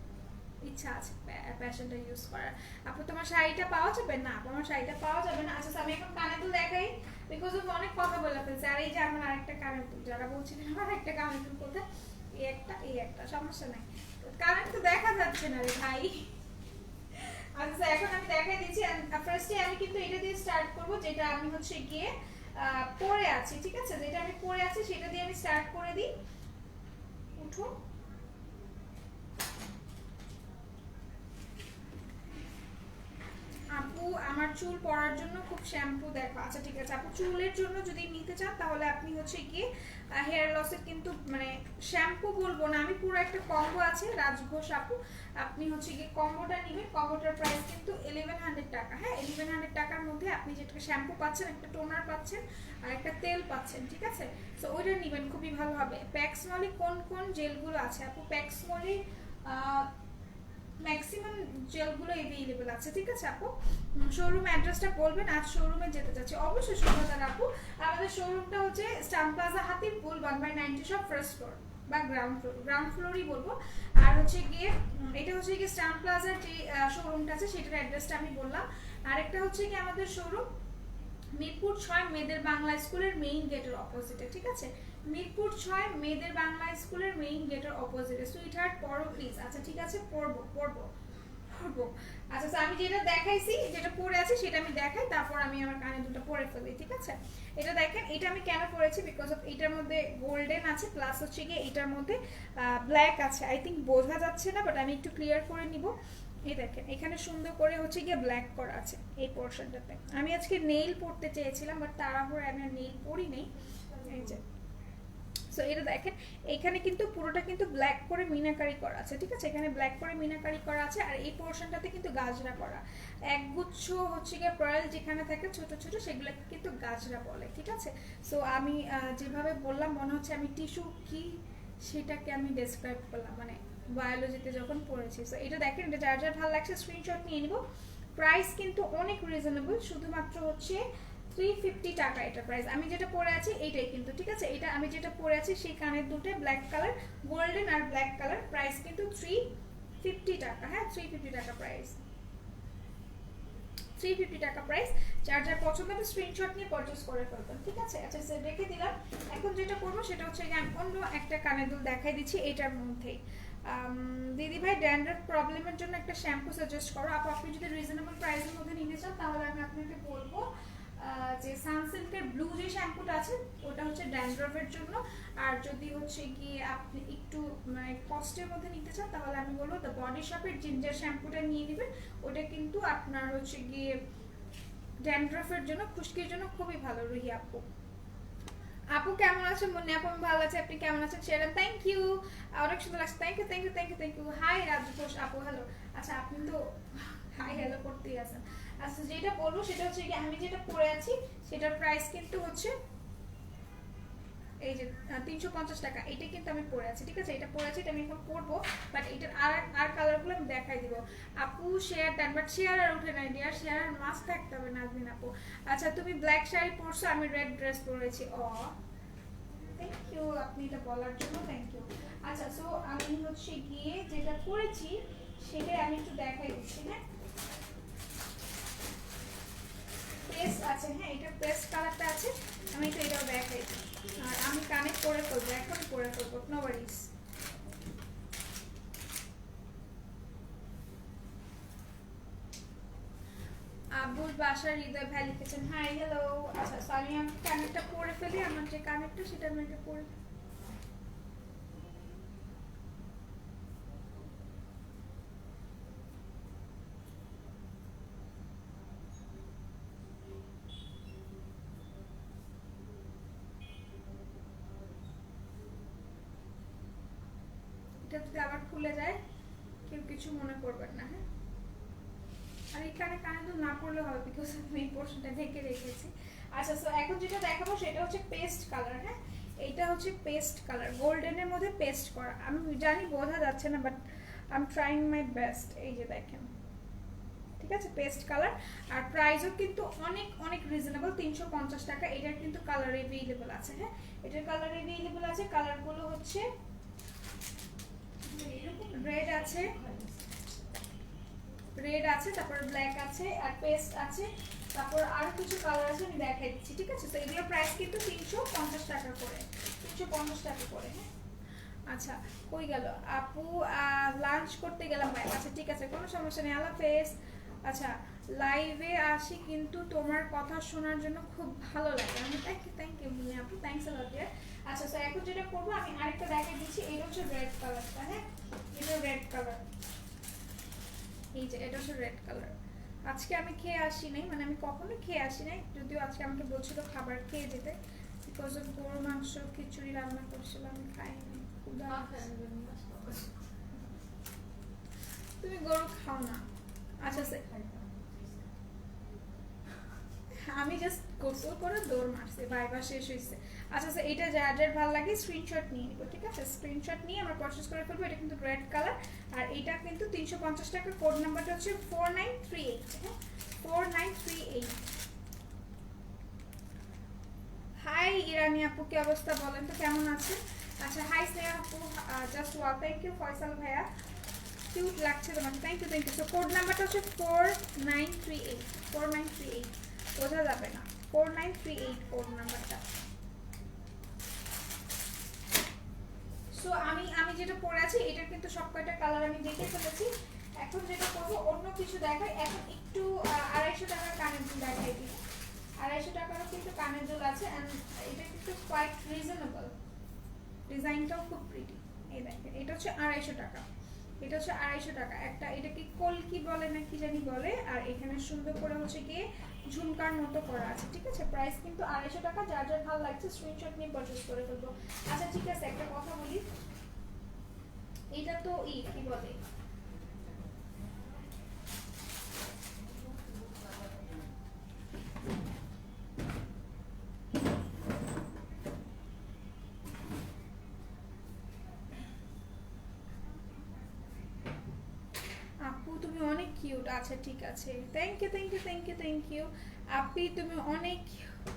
Speaker 1: ইচ্ছা আছে প্যাশনটা ইউজ করার। আপু তোমার শাড়িটা পাওয়া যাবে? না আপু আমার শাড়িটা পাওয়া যাবে না। আচ্ছা আমি এখন কানে দুল দেখাই, বিকজ অফ অনেক কথা বলে ফেলছে। আর এই যে আমার আরেকটা কানে দুল, যারা বলছিলেন আমার একটা কানে দুল কোথায়, এই একটা সমস্যা নাই, কানে তো দেখা যাচ্ছে না রে ভাই। আচ্ছা এখন আমি দেখাই দিচ্ছি। ফার্স্টে আমি কিন্তু এটা দিয়ে স্টার্ট করব, যেটা আমি হচ্ছে গিয়ে পরে আছি, ঠিক আছে, যেটা আমি পরে আছি সেটা দিয়ে আমি স্টার্ট করে দিই। উঠো আপু আমার চুল পড়ার জন্য খুব শ্যাম্পু দেখো। আচ্ছা ঠিক আছে আপু, চুলের জন্য যদি নিতে চান তাহলে আপনি হচ্ছে গিয়ে হেয়ার লসের কিন্তু মানে শ্যাম্পু বলবো না আমি, পুরো একটা কম্বো আছে রাজঘোষ আপু, আপনি হচ্ছে গিয়ে কম্বোটা নেবেন। কম্বোটার প্রাইস কিন্তু 1100 টাকা। হ্যাঁ 1100 টাকার মধ্যে আপনি যেটা শ্যাম্পু পাচ্ছেন, একটা টোনার পাচ্ছেন আর একটা তেল পাচ্ছেন, ঠিক আছে, সো ওইটা নেবেন, খুবই ভালো হবে। প্যাক্সমলি কোন কোন জেলগুলো আছে আপু? প্যাক্সমলি ম্যাক্সিমাম জেলগুলো এভেইলেবল আছে, ঠিক আছে আপু। শোরুম অ্যাড্রেসটা বলবেন, আজ শোরুমে যেতে যাচ্ছি অবশ্যই সুন্দর আপু। আমাদের শোরুমটা হচ্ছে Eastern Plaza Hatirpool 1/90 shop first floor বা গ্রাউন্ড ফ্লোরই বলবো। আর হচ্ছে গিয়ে এটা হচ্ছে গিয়ে স্টান প্লাজার যে শোরুমটা আছে সেটার অ্যাড্রেসটা আমি বললাম। আরেকটা হচ্ছে কি আমাদের শোরুম মিরপুর 6 মেয়েদের বাংলা স্কুলের মেইন গেটের অপোজিটে, ঠিক আছে, মিরপুর 6 মেয়েদের বাংলা স্কুলের মেইন গেটের অপোজিটে। সুইট হার্ট পড়ো প্লিজ। আচ্ছা ঠিক আছে পড়বো। আচ্ছা আমি যেটা দেখাইছি, যেটা পরে আছে সেটা আমি দেখাই, তারপর আমি আমার কানে দুটো পরে ফেলি, ঠিক আছে। এটা দেখেন, এটা আমি কেন পরেছি, বিকজ অফ এটার মধ্যে গোল্ডেন আছে, প্লাস হচ্ছে গিয়ে এটার মধ্যে ব্ল্যাক আছে। আই থিঙ্ক বোঝা যাচ্ছে না, বাট আমি একটু ক্লিয়ার করে নিব। এই দেখেন এখানে সুন্দর করে হচ্ছে গিয়ে ব্ল্যাক করা আছে এই পোর্শনটাতে। আমি আজকে নেইল পরতে চেয়েছিলাম বাট তাড়াহুড়ো আমি নেইল পরি নেই। এই যে সো এটা দেখেন এখানে কিন্তু পুরোটা কিন্তু ব্ল্যাক করে মিনাকারি করা আছে, ঠিক আছে? এখানে ব্ল্যাক করে মিনাকারি করা আছে আর এই পোর্শনটাতে কিন্তু গাজরা করা। একগুচ্ছ হচ্ছে গিয়ে পার্ল যেখানে থাকে ছোট ছোট সেগুলোকে কিন্তু গাজরা বলে, ঠিক আছে? সো আমি যেভাবে বললাম মনে হচ্ছে আমি টিস্যু কি সেটাকে আমি ডেসক্রাইব করলাম মানে বায়োলজিতে যখন পড়েছি। সো এটা দেখেন, এটা যার যার ভালো লাগছে স্ক্রিনশট নিয়ে নিব। প্রাইস কিন্তু অনেক রিজনেবল, শুধুমাত্র হচ্ছে 350 টাকা এটা প্রাইস। আমি যেটা পরে আছি এইটাই কিন্তু, ঠিক আছে? এটা আমি যেটা পরে আছি সেই কানের দুটো ব্ল্যাক কালার, গোল্ডেন আর ব্ল্যাক কালার, প্রাইস কিন্তু 350 টাকা। হ্যাঁ 350 টাকা প্রাইস, 350 টাকা প্রাইস। যার যার পছন্দ হবে স্ক্রিনশট নিয়ে পারচেজ করে ফেলবেন, ঠিক আছে? আচ্ছা স্যার রেখে দিলাম। এখন যেটা করবো সেটা হচ্ছে আমি অন্য একটা কানের দুল দেখাই দিচ্ছি এইটার মধ্যেই। দিদি ভাই ড্যান্ড্রফ প্রবলেমের জন্য একটা শ্যাম্পু সাজেস্ট করো। আপনি যদি রিজনেবল প্রাইসের মধ্যে নিতে চান তাহলে আমি আপনাকে বলবো যে সানসিল্কের ব্লু যে শ্যাম্পুটা আছে ওটা হচ্ছে ড্যান্ড্রফের জন্য। আর যদি হচ্ছে গিয়ে আপনি একটু মানে কস্টের মধ্যে নিতে চান তাহলে আমি বলবো দ্য বডি শপের জিঞ্জার শ্যাম্পুটা নিয়ে নেবেন। ওটা কিন্তু আপনার হচ্ছে গিয়ে ড্যান্ড্রফের জন্য, খুশকির জন্য খুবই ভালো। রুহি আপু, আপু কেমন আছেন? মনে আপু আমি ভালো আছি, আপনি কেমন আছেন? শেয়ার থ্যাংক ইউ, অনেক সুন্দর লাগছে। Thank you thank you thank you thank you. Hi Raju Ghosh আপু, হ্যালো। আচ্ছা আপনি তো হাই হ্যালো করতেই আছেন। আচ্ছা যেটা বলবো সেটা হচ্ছে কি আমি যেটা পরে আছি সেটার প্রাইস কিন্তু হচ্ছে এই যে 350 টাকা। এটা কিন্তু আমি পরে আছি, ঠিক আছে? এটা পরে আছি, এটা আমি এখন পরবো, বাট এটার আর কালারগুলো আমি দেখাই দিব। আপু শেয়ার দেন, বাট শেয়ার আর উঠে নাই ডিয়ার, শেয়ার আর মাস্ক থাকতে হবে নাজমিন আপু। আচ্ছা তুমি ব্ল্যাক শাড়ি পরছো, আমি রেড ড্রেস পরেছি। ও থ্যাংক ইউ আপনি এটা বলার জন্য, থ্যাংক ইউ। আচ্ছা সো আমি হচ্ছে গিয়ে যেটা পরেছি সেটাই আমি একটু দেখাই দিচ্ছি। হ্যাঁ প্রেস আছে, হ্যাঁ এটা প্রেস কালারটা আছে, আমি তো এটাও দেখাই দিই। আর আমি কানেক্ট করে ফেলবো, এখন করে ফেলবো, নো ওয়ারিস। আবুল বাসার হৃদয় ভাই লিখেছেন হাই হ্যালো। আচ্ছা সো আমি কানেক্টটা করে ফেলি, আমার যে কানেক্টটা সেটা আমি এটা করে এটা যদি আবার খুলে যায় কেউ কিছু মনে করবেন না। হ্যাঁ আর এখানে কানে তো না পড়লে হবে বিকজ আমি এই পোর্শনটা ঢেকে রেখেছি। আচ্ছা সো এখন যেটা দেখাবো সেটা হচ্ছে পেস্ট কালার। হ্যাঁ এইটা হচ্ছে পেস্ট কালার, গোল্ডেনের মধ্যে পেস্ট করা। আমি জানি বোঝা যাচ্ছে না but I am trying my best. এই যে দেখেন, ঠিক আছে? পেস্ট কালার আর প্রাইসও কিন্তু অনেক অনেক রিজনেবল, 350 টাকা। এটার কিন্তু কালার এভেইলেবল আছে। হ্যাঁ এটার কালার এভেইলেবল আছে, কালারগুলো হচ্ছে রেড আছে, রেড আছে, তারপর ব্ল্যাক আছে আর পেস্ট আছে, তারপর আরো কিছু কালার আছে আমি দেখাই দিচ্ছি, ঠিক আছে? তো এগুলোর প্রাইস কিন্তু 350 টাকা করে, 350 টাকা করে। হ্যাঁ আচ্ছা কই গেল আপু? লাঞ্চ করতে গেলাম ভাই। আচ্ছা ঠিক আছে কোনো সমস্যা নেই, আল্লাহ হাফেজ। আচ্ছা লাইভে আসি কিন্তু তোমার কথা শোনার জন্য খুব ভালো লাগে। আমি থ্যাংক ইউ মুন্নি আপু, থ্যাঙ্কস আ লট ডিয়ার। আচ্ছা সো এখন যেটা করবো আমি আরেকটা দেখাই দিচ্ছি। এটা হচ্ছে রেড কালারটা। হ্যাঁ এটা রেড কালার, এই যে এটা হচ্ছে রেড কালার। আজকে আমি খেয়ে আসি নাই, মানে আমি কখনো খেয়ে আসি নাই, যদিও আজকে আমাকে বলছিল খাবার খেয়ে যেতে বিকজ অফ গরু মাংস খিচুড়ি রান্না করছিল, আমি খাইনি। তুমি গরু খাও না? আচ্ছা আমি জাস্ট গোসল করে দৌড় মারছি, ভাইবা শেষ হয়েছে। আচ্ছা আচ্ছা এটা যার যার ভালো লাগে স্ক্রিনশট নিয়ে নিব, ঠিক আছে? স্ক্রিনশট নিয়ে আমরা পারচেজ করে ফেলবো। এটা কিন্তু রেড কালার আর এটা কিন্তু 350 টাকা। কোড নাম্বারটা হচ্ছে 4938। হ্যাঁ 4938। হাই ইরানি আপু, কি অবস্থা বলেন তো, কেমন আছেন? আচ্ছা হাই স্নেহা আপু, just wow, thank you. Faisal ভাইয়া কিউট লাগছে তোমাকে, thank you thank you. So code নাম্বারটা হচ্ছে 4938, 4938 বোঝা যাবে না, 4938 কোড নাম্বারটা। সো আমি যেটা পরে আছি এটার কিন্তু সব কয়টা কালার আমি দেখে ফেলেছি। এখন যেটা করবো অন্য কিছু দেখাই। এখন একটু 250 টাকার কানের দুল দেখাই দিই। 250 টাকারও কিন্তু কানের দুল আছে এন্ড এটা কিন্তু কোয়াইট রিজনেবল, ডিজাইনটাও খুব প্রিটি। এই দেখেন এটা হচ্ছে 250 টাকা। এটা হচ্ছে 250 টাকা একটা, এটা কি কলকি বলে না কি জানি বলে, আর এখানে সুন্দর করে হচ্ছে গিয়ে ঝুমকার মতো করা আছে, ঠিক আছে। প্রাইস কিন্তু 250 টাকা, যার যার ভালো লাগছে স্ক্রিনশট নিয়ে পারচেজ করে ফেলবো। আচ্ছা ঠিক আছে, একটা কথা বলি, এটা তো কি বলে, আপু তুমি অনেক কিউট। আচ্ছা ঠিক আছে, thank you thank you thank you thank you আপি, তুমি অনেক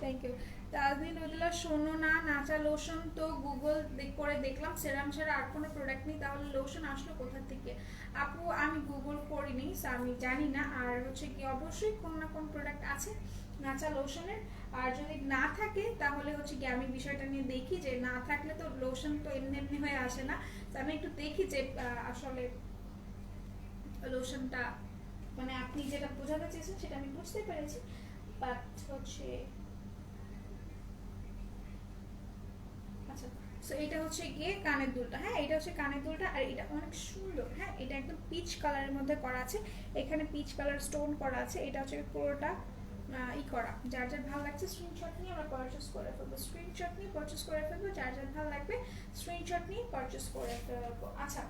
Speaker 1: থ্যাংক ইউ। তাজমিন রোদেলা, শোনো না, নাচা লোশন তো গুগল করে দেখলাম সেরাম ছাড়া আর কোনো প্রোডাক্ট নেই, তাহলে লোশন আসলো কোথা থেকে? আপু আমি গুগল করিনি, আমি জানি না। আর হচ্ছে কি অবশ্যই কোনো না কোনো প্রোডাক্ট আছে নাচা লোশনের, আর যদি না থাকে তাহলে হচ্ছে কি আমি বিষয়টা নিয়ে দেখি, যে না থাকলে তো লোশন তো এমনি এমনি হয়ে আসে না, তো আমি একটু দেখি যে আসলে লোশনটা মানে আপনি যেটা বোঝাতে চেয়েছেন সেটা আমি বুঝতে পেরেছি, বাট হচ্ছে আচ্ছা। সো এটা হচ্ছে গিয়ে কানের দুলটা, হ্যাঁ এটা হচ্ছে কানের দুলটা, আর এটা অনেক সুন্দর, হ্যাঁ এটা একদম পিচ কালারের মধ্যে করা আছে, এখানে পিচ কালার স্টোন করা আছে, এটা হচ্ছে পুরোটা করা। যার যার ভালো লাগছে স্ক্রিনশট নিয়ে আমরা পারচেস করে ফেলবো, স্ক্রিনশট নিয়ে পারচেস করে ফেলবো, যার যার ভালো লাগবে স্ক্রিনশট নিয়ে পারচেস করে ফেলবো। আচ্ছা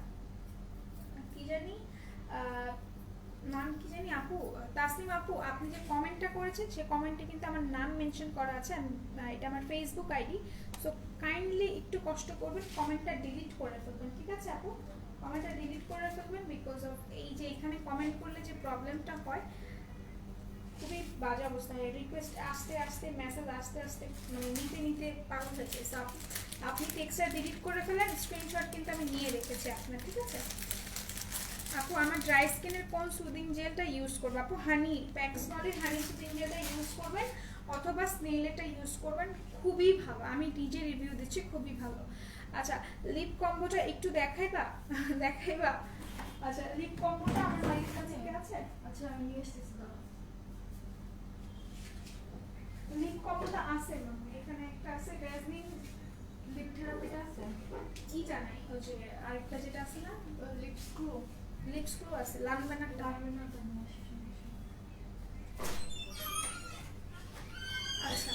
Speaker 1: কি জানি নাম কি জানি আপু, তাসনিম আপু, আপনি যে কমেন্টটা করেছেন সে কমেন্টে কিন্তু আমার নাম মেনশন করা আছে, এটা আমার ফেসবুক আইডি, সো কাইন্ডলি একটু কষ্ট করবেন, কমেন্টটা ডিলিট করে ফেলবেন, ঠিক আছে আপু, কমেন্টটা ডিলিট করে ফেলবেন, বিকজ অফ এই যে এখানে কমেন্ট করলে যে প্রবলেমটা হয়, খুবই বাজে অবস্থা হয়, রিকোয়েস্ট আসতে আসতে মেসেজ আসতে আসতে মানে নিতে নিতে পাগল হয়েছে, সো আপনি টেক্সটটা ডিলিট করে ফেলেন, স্ক্রিনশট কিন্তু আমি নিয়ে রেখেছি আপনার, ঠিক আছে। আপু আমার ড্রাই স্কিনের কোন সুদিং জেলটা ইউজ করবো? আপু হানি প্যাক্সনলের হানি সুদিং জেলটা ইউজ করবেন, অথবা স্নেলেটা ইউজ করবেন, খুবই ভালো, আমি নিজে রিভিউ দিচ্ছি, খুবই ভালো। আচ্ছা লিপ কম্বোটা একটু দেখাইবা দেখাইবা? আচ্ছা লিপ কম্বোটা আমার বাড়ির কাছে কি আছে?
Speaker 2: আচ্ছা আমি নিয়ে এসেছি দাঁড়াও।
Speaker 1: লিপ কম্বোটা আছে মানে এখানে একটা আছে, ভ্যাসলিন
Speaker 2: লিপ থেরাপিটা আছে,
Speaker 1: কি জানাই ওই যে আরেকটা যেটা আছে না,
Speaker 2: লিপ স্ক্রু,
Speaker 1: লিপ স্ক্রু আছে, লাগবে না
Speaker 2: লাগবে না কেন?
Speaker 1: আচ্ছা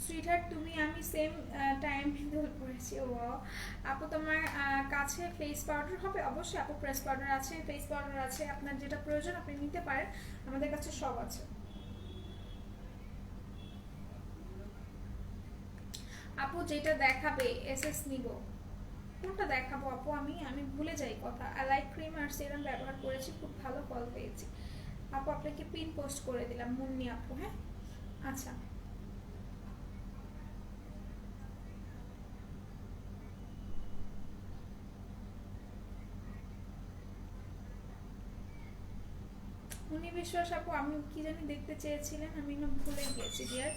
Speaker 1: সুইটহার্ট তুমি আমি সেম টাইম ধরে পড়েছি, ও আপু তোমার কাছে ফেস পাউডার হবে? অবশ্যই আপু, প্রেস পাউডার আছে, ফেস পাউডার আছে, আপনার যেটা প্রয়োজন আপনি নিতে পারেন, আমাদের কাছে সব আছে। আপু যেটা দেখাবে এসএস নিব, কোনটা দেখাবো আপু? আমি ভুলে যাই কথা। অ্যালাইট ক্রিম আর সেরাম ব্যবহার করেছি, খুব ভালো ফল পেয়েছি আপু, আপনাকে পিন পোস্ট করে দিলাম মুন্নি আপু, হ্যাঁ আচ্ছা। মুন্নি বিশ্বাস আপু, আমি কি জানি দেখতে চেয়েছিলেন, আমি না ভুলে গিয়েছি ডিয়ার।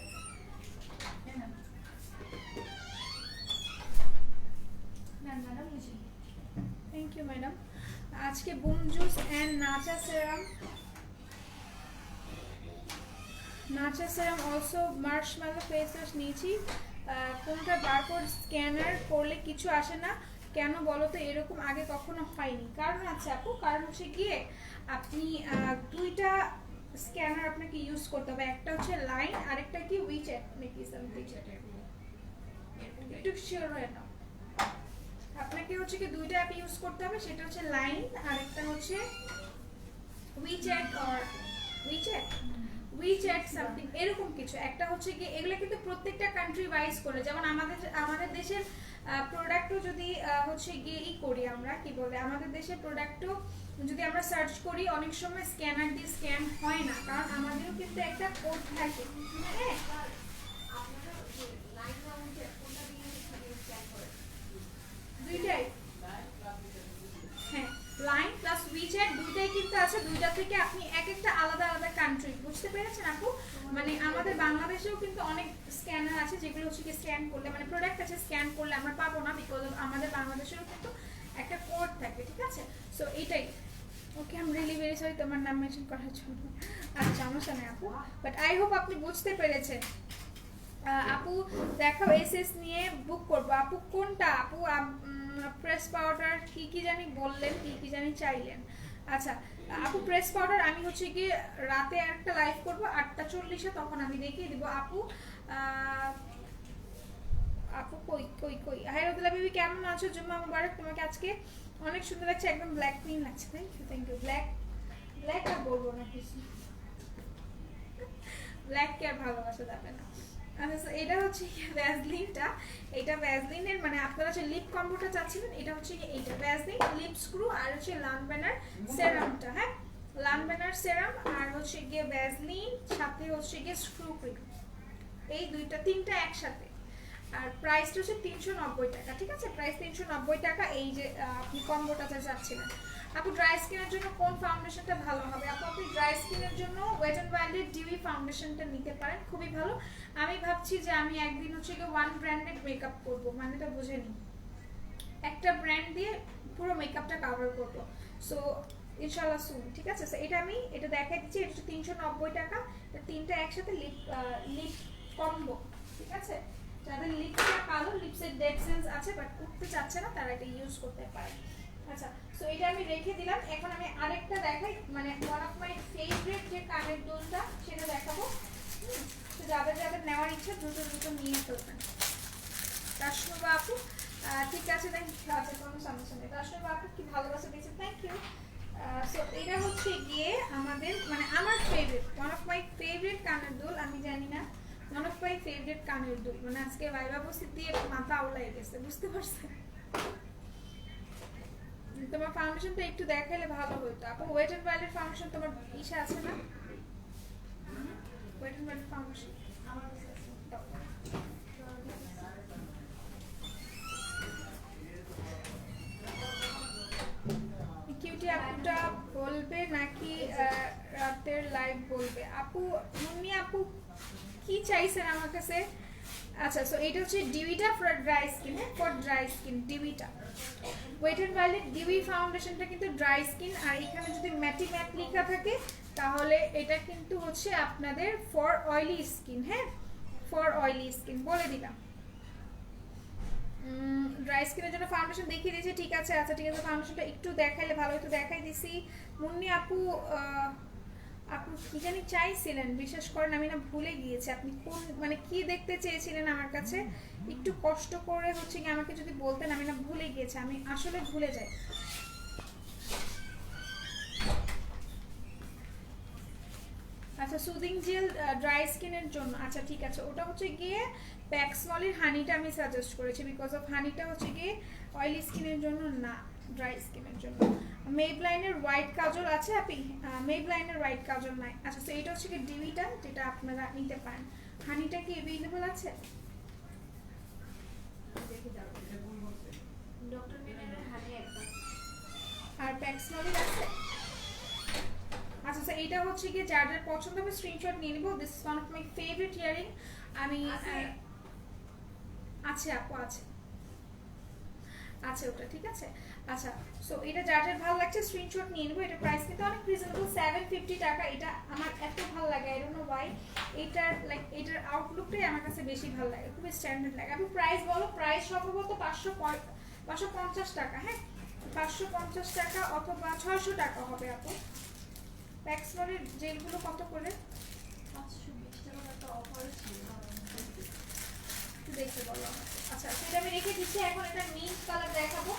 Speaker 2: ম্যাডাম বুঝি,
Speaker 1: থ্যাংক ইউ ম্যাডাম। আজকে বুম জুস অ্যান্ড নাচা সেরাম অলসো মার্শম্যালো ফেস ওয়াশ নিয়েছি, কোনটা বারকোড স্ক্যানার করলে কিছু আসে না কেন বলো তো? এরকম আগে কখনো হয়নি। কারণ আছে আপু, কারণ হচ্ছে গিয়ে আপনি দুইটা স্ক্যানার আপনাকে ইউজ করতে হবে, একটা হচ্ছে লাইন আর একটা কি উইচ্যাট নাকি সামথিং, একটু শিওর হয়ে নাও। আপনাকে হচ্ছে কি দুইটা অ্যাপ ইউজ করতে হবে, সেটা হচ্ছে লাইন আর একটা হচ্ছে উইচ্যাট অর উইচ্যাট সামথিং এরকম কিছু একটা হচ্ছে কি। এগুলো কিন্তু প্রত্যেকটা কান্ট্রি ওয়াইজ করে, যেমন আমাদের দেশের প্রোডাক্টও যদি হচ্ছে গিয়ে করি আমরা কি বলে, আমাদের দেশের প্রোডাক্টও যদি আমরা সার্চ করি অনেক সময় স্ক্যানার দিয়ে স্ক্যান হয় না, কারণ আমাদেরও কিন্তু একটা কোড থাকে, হ্যাঁ দুইটাই, হ্যাঁ লাইন প্লাস উইচ্যাট দুইটাই কিন্তু আছে, দুইটা থেকে আপনি এক একটা আলাদা আলাদা কান্ট্রি, বুঝতে পেরেছেন আপু? মানে আমাদের বাংলাদেশেও কিন্তু অনেক স্ক্যানার আছে যেগুলো হচ্ছে কি স্ক্যান করলে মানে প্রোডাক্ট আছে, স্ক্যান করলে আমরা পাবো না, বিকজ আমাদের বাংলাদেশেও কিন্তু একটা কোড থাকে, ঠিক আছে। সো এটাই। Okay I am really very sorry তোমার নাম মেনশন করার জন্য, আচ্ছা সমস্যা নেই আপু, বাট আই হোপ আপনি বুঝতে পেরেছেন। আপু দেখো এসএস নিয়ে বুক করবো। আপু কোনটা আপু? প্রেস পাউডার কি কি জানি বললেন, কি কি জানি চাইলেন। আচ্ছা আপু প্রেস পাউডার আমি হচ্ছে কি রাতে একটা লাইভ করবো 8:40-এ, তখন আমি দেখিয়ে দিব আপু। আপু কই কই কই, হাই রোদেলা বেবি কেমন আছো? জুম্মা মুবারক, তোমাকে আজকে অনেক সুন্দর লাগছে, একদম ব্ল্যাক পিঙ্ক লাগছে। Thank you. ব্ল্যাক ব্ল্যাক আর বলবো না কিছু, ব্ল্যাক কে আর ভালোবাসা যাবে না। আচ্ছা এটা হচ্ছে ভ্যাসলিনটা, এটা ভ্যাসলিনের মানে আপনারা যে লিপ কম্বোটা চাচ্ছিলেন এটা হচ্ছে এইটা ভ্যাসলিন লিপ স্ক্রু আর হচ্ছে লানবেনার সেরামটা। হ্যাঁ লানবেনার সেরাম আর হচ্ছে গিয়ে ভ্যাসলিন, সাথে হচ্ছে গিয়ে স্ক্রু ক্রিম, এই দুইটা তিনটা একসাথে। আর প্রাইসটা হচ্ছে 390 টাকা, ঠিক আছে? প্রাইস 390 টাকা। এই যে আপনি কম্বোটাতে যাচ্ছিলেন। আপু ড্রাই স্কিনের জন্য কোন ফাউন্ডেশনটা ভালো হবে? আপনি ড্রাই স্কিনের জন্য ওয়েট এন্ড ওয়াইল্ডের ডিউই ফাউন্ডেশনটা নিতে পারেন, খুবই ভালো। আমি ভাবছি যে আমি একদিন হচ্ছে গিয়ে ওয়ান ব্র্যান্ডেড মেকআপ করবো, মানে এটা বুঝে নিই, একটা ব্র্যান্ড দিয়ে পুরো মেকআপটা কভার করব। সো ইনশাআল্লাহ সুন, ঠিক আছে? সো এটা আমি এটা দেখাই দিচ্ছি, এটা হচ্ছে 390 টাকা। এটা তিনটা একসাথে লিপ লিপ কম্বো, ঠিক আছে? যাদের লিপসটা কালো, লিপসের ডেড সেলস আছে বাট উঠতে চাচ্ছে না, তারা এটা ইউজ করতে পারে। আচ্ছা সো এটা আমি রেখে দিলাম। এখন আমি আরেকটা দেখাই, মানে ওয়ান অফ মাই ফেভারিট যে কানের দুলটা সেটা দেখাবো। তো যাদের যাদের নেওয়ার ইচ্ছা দ্রুত দ্রুত নিয়ে ফেলবেন। রাশনুবা আপু ঠিক আছে, থ্যাংক ইউ। আচ্ছা কোনো সমস্যা নেই। রাশনুবা আপু কি ভালোবাসা দিয়েছে, থ্যাংক ইউ। সো এটা হচ্ছে গিয়ে আমাদের মানে আমার favourite, one of my favourite কানের দুল। আমি জানি না, ওয়ান অফ মাই ফেভারিট কানের দুল, মানে আজকে ভাইবা বসে দিয়ে মাথা আউলাই গেছে, বুঝতে পারছেন? তোমার ফাউন্ডেশনটা একটু দেখাইলে ভালো হতো আপু। ওয়েট এন্ড ওয়াইল্ডের ফাউন্ডেশন তোমার ইসে আছে না? ওয়েট এন্ড ওয়াইল্ড ফাউন্ডেশন
Speaker 2: আমার কাছে আছে।
Speaker 1: কিউটি আপুটা বলবে নাকি রাতের লাইভ বলবে? আপু মুন্নি আপু কি চাইছেন আমার কাছে? আচ্ছা সো এটা হচ্ছে ডিউইটা for dry skin, for dry skin ডিউইটা। ওয়েট এন্ড ওয়াইল্ডের ডিউই ফাউন্ডেশনটা কিন্তু ড্রাই স্কিন, আর এখানে যদি ম্যাটি ম্যাট লেখা থাকে তাহলে এটা কিন্তু হচ্ছে আপনাদের ফর অয়েলি স্কিন। হ্যাঁ ফর অয়েলি স্কিন বলে দিলাম। ড্রাই স্কিনের জন্য ফাউন্ডেশন দেখিয়ে দিয়েছি, ঠিক আছে? আচ্ছা ঠিক আছে, ফাউন্ডেশনটা একটু দেখাইলে ভালো হতো, দেখাই দিছি। মুন্নি আপু আপু কি জানি চাইছিলেন, বিশ্বাস করেন আমি না ভুলে গিয়েছি আপনি কোন মানে কি দেখতে চেয়েছিলেন আমার কাছে। একটু কষ্ট করে হচ্ছে কি আমাকে যদি বলতেন, আমি না ভুলে গিয়েছি, আমি আসলে ভুলে যাই। আচ্ছা সুদিং জেল ড্রাই স্কিনের জন্য, আচ্ছা ঠিক আছে, ওটা হচ্ছে গিয়ে প্যাক্সমলের হানিটা আমি সাজেস্ট করেছি, বিকজ অফ হানিটা হচ্ছে গিয়ে অয়েলি স্কিনের জন্য না, ড্রাই স্কিনের জন্য। মেবলাইনের হোয়াইট কাজল আছে আপনি? মেবলাইনের হোয়াইট কাজল নাই। আচ্ছা তো এটা হচ্ছে কি ডিউইটা, যেটা আপনারা নিতে পারেন। হানিটা কি অ্যাভেলেবল আছে?
Speaker 2: ডক্টর মিনারের হানি একটা।
Speaker 1: আর প্যাক্সমলের আছে? আচ্ছা স্যার এটা হচ্ছে গিয়ে যার যার পছন্দ হবে স্ক্রিনশট নিয়ে নিব। This is one of my favourite earring. আমি আছে আপু আছে, আছে ওটা, ঠিক আছে? আচ্ছা সো এটা যার যার ভালো লাগছে স্ক্রিনশট নিয়ে নেবো। এটা প্রাইস কিন্তু অনেক রিজনেবল, 750 টাকা। এটা আমার এত ভালো লাগে, আই ডোন্ট নো ওয়াই। এটার লাইক এটার আউটলুকটাই আমার কাছে বেশি ভালো লাগে, খুবই স্ট্যান্ডার্ড লাগে। আপনি প্রাইস বলো। প্রাইস সম্ভবত 550 টাকা। হ্যাঁ 550 টাকা অথবা 600 টাকা হবে আপু। প্যাক্সমলের জেলগুলো কত করে?
Speaker 2: 520 টাকার একটা অফার ছিল।
Speaker 1: একটু দেখতে বলো আমাকে। আচ্ছা সেটা আমি রেখে দিচ্ছি। এখন এটা মিন্ট কালার দেখাবো,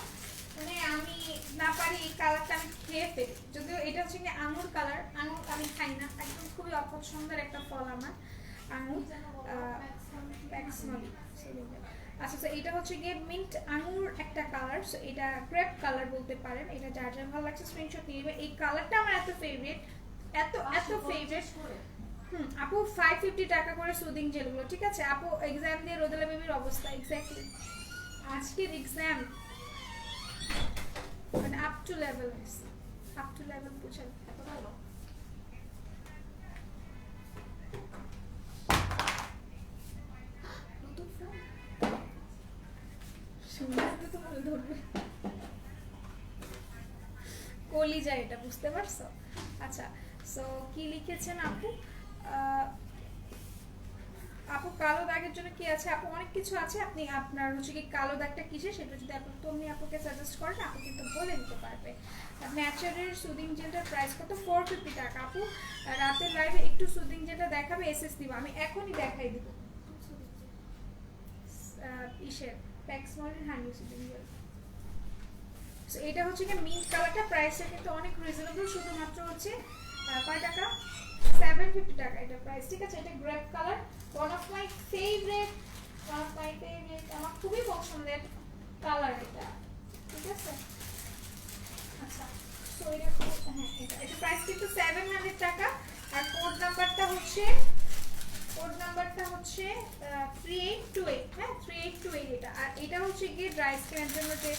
Speaker 1: মানে আমি না পারি এই কালারটা আমি খেয়ে ফেলি, যদিও এটা হচ্ছে কি আঙুর কালার। আঙুর আমি খাই না, একদম খুবই অপছন্দের একটা ফল আমার আঙুর। প্যাক্সমলি। আচ্ছা তো এটা হচ্ছে গিয়ে মিন্ট আঙুর একটা কালার। সো এটা গ্রেপ কালার বলতে পারেন। এটা যার যার ভালো লাগছে স্ক্রিনশট নিয়ে নেবে। এই কালারটা আমার এত ফেভারিট, এত এত ফেভারিট। আপু 550 টাকা করে সুদিং জেলগুলো, ঠিক আছে? আপু এক্সাম দিয়ে রোদেলা বেবির অবস্থা এক্স্যাক্টলি, আজকের এক্সাম মানে up to level, up to level বুঝেন এত ভালো। নতুন ফোন শুনলে তো ভালো ধরবে, কলিজা এটা, বুঝতে পারছো? আচ্ছা সো কি লিখেছেন আপু? আপু কালো দাগের জন্য কি আছে? আপু অনেক কিছু আছে, আপনি আপনার হচ্ছে কি কালো দাগটা কিসে সেটা যদি আপনি তুমি আপুকে সাজেস্ট করেন, আপু কিন্তু বলে দিতে পারবে। ন্যাচারাল সুদিং জেলটার প্রাইস কত? 450 টাকা। আপু রাতের লাইভে একটু সুদিং জেলটা দেখাবে, এসএস দিব, আমি এখনই দেখাই দিব। ইসের প্যাক্সমলের হানি সুদিং জেল। সো এটা হচ্ছে কি মিন্ট কালারটা, প্রাইসটা কিন্তু অনেক রিজনেবল, শুধুমাত্র হচ্ছে কয় টাকা? 750 টাকা এটা প্রাইস, ঠিক আছে? এটা grape colour, one of my favourite, আমার খুবই পছন্দের কালার এটা, ঠিক আছে? আচ্ছা, সো এটা হ্যাঁ, এটা প্রাইস কিন্তু 700 টাকা। আর কোড নাম্বারটা হচ্ছে 3828, হ্যাঁ 3828 এটা। আর এটা হচ্ছে গিয়ে ড্রাই স্কিনের জন্য যে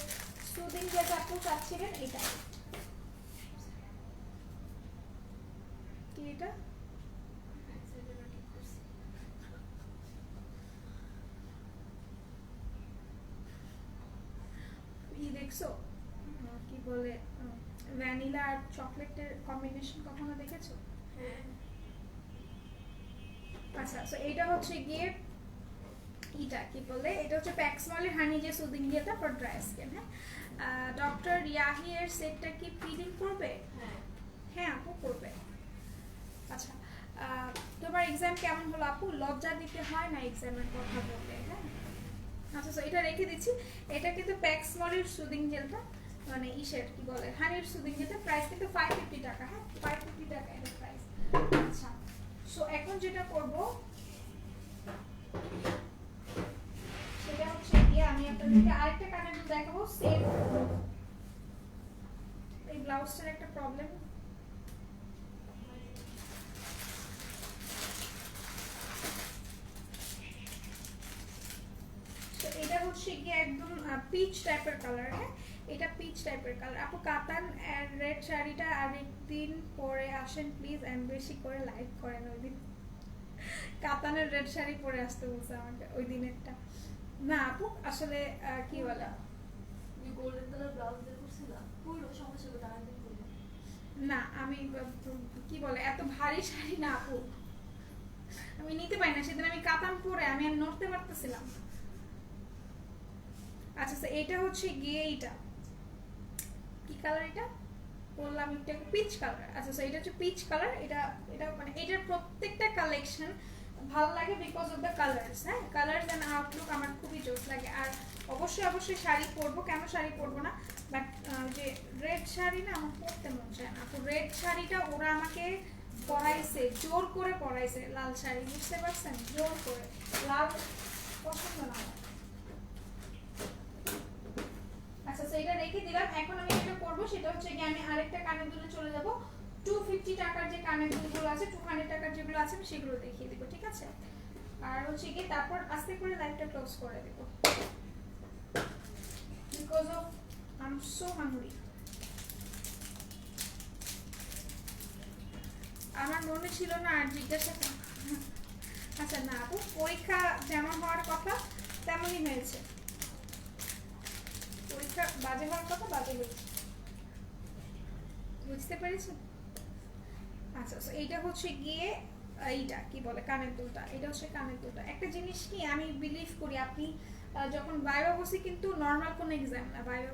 Speaker 1: সুদিং যেটা আপনি চাচ্ছিলেন, এটা কি? এটা দেখছো কি বলে ভ্যানিলা আর চকলেটের কম্বিনেশন কখনো দেখেছো?
Speaker 2: হ্যাঁ।
Speaker 1: আচ্ছা, সো এটা হচ্ছে গিয়ে এটা কি বলে, এটা হচ্ছে প্যাক্সমলের হানি যে সুদিং জেলটা ফর ড্রাই স্কিন। হ্যাঁ, ডক্টর ইয়াহি এর সেটটা কি পিলিং করবে?
Speaker 2: হ্যাঁ।
Speaker 1: হ্যাঁ আপু করবে। আচ্ছা, তোমার এক্সাম কেমন হলো আপু? লজ্জা দিতে হয় না এক্সামের কথা বললে, হ্যাঁ? আচ্ছা, সো এটা রেখে দিচ্ছি। এটা কিন্তু প্যাক্সমলের সুদিং জেলটা, মানে ইসের কি বলে হানির সুদিং জেলটা, প্রাইস কিন্তু 550 টাকা। হ্যাঁ 550 টাকা এটা প্রাইস। আচ্ছা, সো এখন যেটা করব সেটা হচ্ছে গিয়ে আমি আপনাদেরকে আরেকটা কানের দুল দেখাবো। সেম এই ব্লাউজটার একটা প্রবলেম, তো এটা হচ্ছে গিয়ে একদম পিচ টাইপের কালার। হ্যাঁ, এটা পিচ টাইপের কালার। আপু কাতান রেড শাড়িটা আরেকদিন পরে আসেন প্লিজ, এন্ড বেশি করে লাইক করেন ওই দিন। কাতানের রেড শাড়ি পরে আসতে বলছে আমাকে ওই দিনেরটা। না আপু আসলে কি বলে,
Speaker 2: তুমি গোল্ডেন কালার ব্লাউজ দিয়ে করছিলাম, পুরো সমস্যা করে আরেকদিন করলাম।
Speaker 1: না আমি কি বলে এত ভারী শাড়ি না আপু, আমি নিতে পারি না। সেদিন আমি কাতান পরে আমি আর নড়তে পারতেছিলাম। আচ্ছা, এটা হচ্ছে গিয়ে এইটা কি কালার? এটা বললাম একটা পিচ কালার। আচ্ছা, এটা হচ্ছে পিচ কালার। এটা মানে এটার প্রত্যেকটা কালেকশন ভালো লাগে বিকজ অফ দ্য কালার্স। হ্যাঁ, কালার্স এন্ড আউটলুক আমার খুবই জোস লাগে। আর অবশ্যই শাড়ি পরবো, কেন শাড়ি পরবো না, বাট যে রেড শাড়ি না আমার পরতে মন চায় না। তো রেড শাড়িটা ওরা আমাকে পরাইছে, জোর করে পরাইছে। লাল শাড়ি, বুঝতে পারছেন, জোর করে। লাল পছন্দ না আমার। আচ্ছা, তো এটা রেখে দিলাম। এখন আমি যেটা করবো সেটা হচ্ছে কি আমি আরেকটা কানের দুলে চলে যাব। 250 টাকার যে কানের দুলগুলো আছে, 200 টাকার যেগুলো আছে আমি সেগুলো দেখিয়ে দিব, ঠিক আছে? আর হচ্ছে কি তারপর আস্তে করে লাইভটা ক্লোজ করে দেব because of I am so hungry. আমার মনে ছিল না আর জিজ্ঞাসা। আচ্ছা, না আপু পরীক্ষা যেমন হওয়ার কথা তেমনই হয়েছে। পরীক্ষা বাজে হওয়ার কথা বাজে হয়েছে, বুঝতে পেরেছেন? আচ্ছা, এইটা হচ্ছে গিয়ে এইটা কি বলে কানের দুলটা। এটা হচ্ছে কানের দুলটা। একটা জিনিস কি আমি বিলিভ করি, আপনি যখন ভাইবা বসি কিন্তু নর্মাল কোনো এক্সাম না, ভাইবা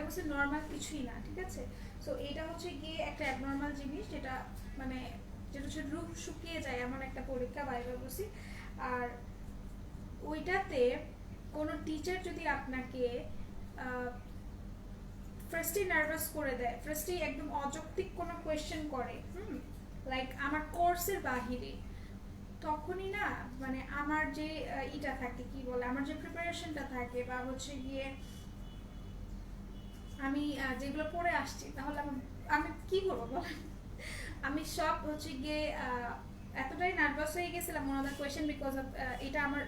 Speaker 1: বসি নর্মাল কিছুই না, ঠিক আছে? সো এটা হচ্ছে গিয়ে একটা অ্যাবনর্মাল জিনিস, যেটা মানে যেটা হচ্ছে রূপ শুকিয়ে যায় এমন একটা পরীক্ষা ভাইবা বসি। আর ওইটাতে কোনো টিচার যদি আপনাকে ফার্স্টে নার্ভাস করে দেয়, ফার্স্টে একদম অযৌক্তিক কোনো কোয়েশ্চেন করে, লাইক আমার কোর্সের বাহিরে, তখনই না মানে আমার যে ইটা থাকে কি বলে, আমার যে প্রিপারেশনটা থাকে বা হচ্ছে গিয়ে আমি যেগুলো পড়ে আসছি, তাহলে আমি কি করবো বলেন? আমি সব হচ্ছে গিয়ে এতটাই নার্ভাস হয়ে গেছিলাম one of the question because of এটা আমার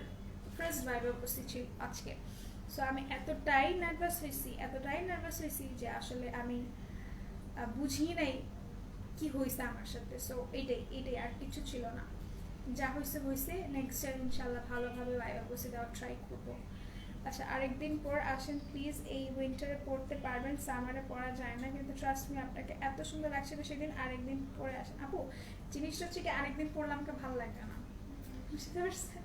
Speaker 1: ফার্স্ট ভাইবা ছিল আজকে। সো আমি এতটাই নার্ভাস হয়েছি যে আসলে আমি বুঝি নাই কি হয়েছে আমার সাথে। সো এটাই আর কিছু ছিল না, যা হয়েছে। নেক্সট ইয়ার ইনশাল্লাহ ভালোভাবে ভাইবা বসে দেওয়ার ট্রাই করবো। আচ্ছা, আরেকদিন পর আসেন প্লিজ, এই উইন্টারে পড়তে পারবেন, সামারে পড়া যায় না, কিন্তু ট্রাস্ট মি আপনাকে এত সুন্দর লাগছে সেদিন। আরেকদিন পরে আসেন আপু, জিনিসটা হচ্ছে কি আরেকদিন পড়লে আমাকে ভালো লাগে না। বুঝতে পারছেন?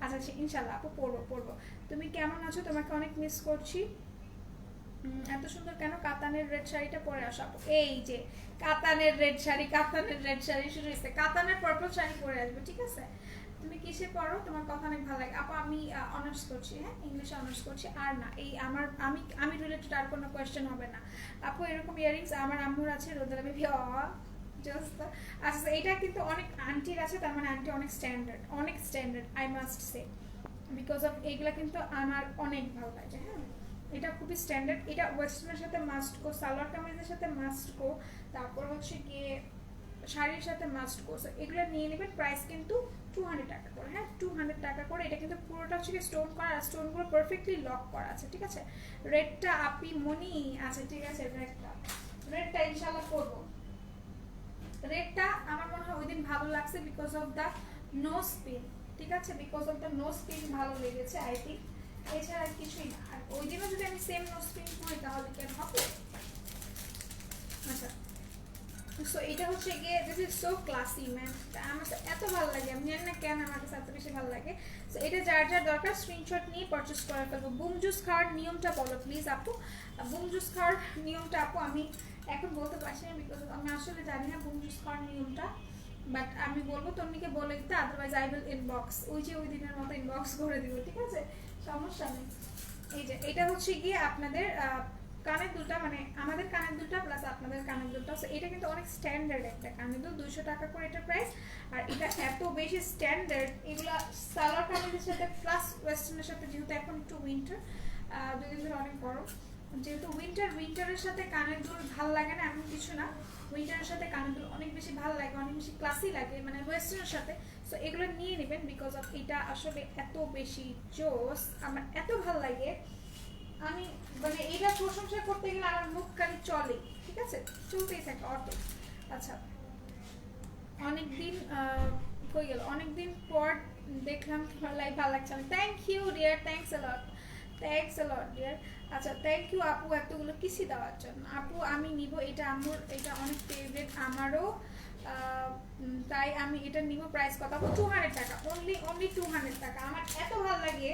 Speaker 1: আচ্ছা ইনশাল্লাহ আপু পড়বো। তুমি কেমন আছো? তোমাকে অনেক মিস করছি। এত সুন্দর কেন কাতানের রেড শাড়িটা পরে আসো আপু? এই যে কাতানের রেড শাড়ি শুরু হয়েছে। কাতানের পার্পল শাড়ি পরে আসবে, ঠিক আছে? তুমি কিসে পড়ো? তোমার কথা অনেক ভালো লাগে আপু। আমি অনার্স করছি, হ্যাঁ ইংলিশে অনার্স করছি। আর না এই আমি রিলেটেড আর কোনো কোয়েশ্চেন হবে না আপু। এরকম ইয়ারিংস আমার আম্মুর আছে, রোদেলা বেবি জাস্ট। আচ্ছা এটা কিন্তু অনেক আন্টির আছে, তার মানে আন্টি অনেক standard I must say, because of এইগুলা কিন্তু আমার অনেক ভালো লাগে। হ্যাঁ এটা খুবই স্ট্যান্ডার্ড, এটা ওয়েস্টার্নের সাথে মাস্ট গো, সালোয়ার কামিজের সাথে মাস্ট গো, তারপর হচ্ছে গিয়ে শাড়ির সাথে মাস্ট গো। এগুলো নিয়ে নেবেন। প্রাইস কিন্তু 200 টাকা করে, হ্যাঁ 200 টাকা করে। এটা কিন্তু পুরোটা হচ্ছে স্টোন করা, আর স্টোনগুলো পারফেক্টলি লক করা আছে, ঠিক আছে? রেডটা আপি মনি আছে, ঠিক আছে? রেডটা ইনশাল্লাহ করবো। রেডটা আমার মনে হয় ওই দিন ভালো লাগছে because of the nose pin, ঠিক আছে? Because of the nose pin ভালো লেগেছে আই থিঙ্ক, এছাড়া কিছুই না। আর ওই দিনও যদি আমি সেম নোজ পিন করি তাহলে কেন হবে? আচ্ছা সো এটা হচ্ছে গিয়ে this is so classy man, আমার এত ভালো লাগে, আমি জানি না কেন আমার কাছে এত বেশি ভালো লাগে। সো এটা যার দরকার স্ক্রিনশট নিয়ে পারচেস করে ফেলবো। বুম জুস খাওয়ার নিয়মটা বলো প্লিজ আপু। বুম জুস খাওয়ার নিয়মটা আপু আমি এখন বলতে পারছি না, বিকজ আমি আসলে জানি না বুম জুস খাওয়ার নিয়মটা, বাট আমি বলবো তন্নিকে বলে দিতে, আদারওয়াইজ আই উইল ইনবক্স, ওই দিনের মতো ইনবক্স করে দিব, ঠিক আছে? সমস্যা নেই। এই যে এটা হচ্ছে গিয়ে আপনাদের কানের দুলটা, মানে আমাদের কানের দুলটা প্লাস আপনাদের কানের দুলটা। এটা কিন্তু অনেক স্ট্যান্ডার্ড একটা কানের দুল, 200 টাকা করে এটা প্রাইস। আর এটা এত বেশি স্ট্যান্ডার্ড, এগুলা সালোয়ার কামিজের সাথে প্লাস ওয়েস্টার্নের সাথে, যেহেতু এখন একটু উইন্টার, দুদিন ধরে অনেক গরম, যেহেতু উইন্টারের সাথে কানের দুল ভালো লাগে না এমন কিছু না, উইন্টারের সাথে কানের দুল অনেক বেশি ভালো লাগে, অনেক বেশি ক্লাসি লাগে, মানে ওয়েস্টার্নের সাথে। সো এগুলো নিয়ে নেবেন বিকজ অফ এটা আসলে এত বেশি জোস, আমার এত ভালো লাগে। আমি মানে এইটা প্রশংসা করতে গেলে আমার মুখ খালি চলে, ঠিক আছে? চলতেই থাকে অটো। আচ্ছা অনেকদিন পর দেখলাম তোমার লাইভ, ভালো লাগছে। Thank you dear, thanks a lot dear. আচ্ছা থ্যাংক ইউ আপু এতগুলো কিসি দেওয়ার জন্য। আপু আমি নিব এটা, আমার এটা অনেক ফেভারিট আমারও, তাই আমি এটা নিব। প্রাইস কত আপু? 200 টাকা, অনলি 200 টাকা। আমার এত ভালো লাগে,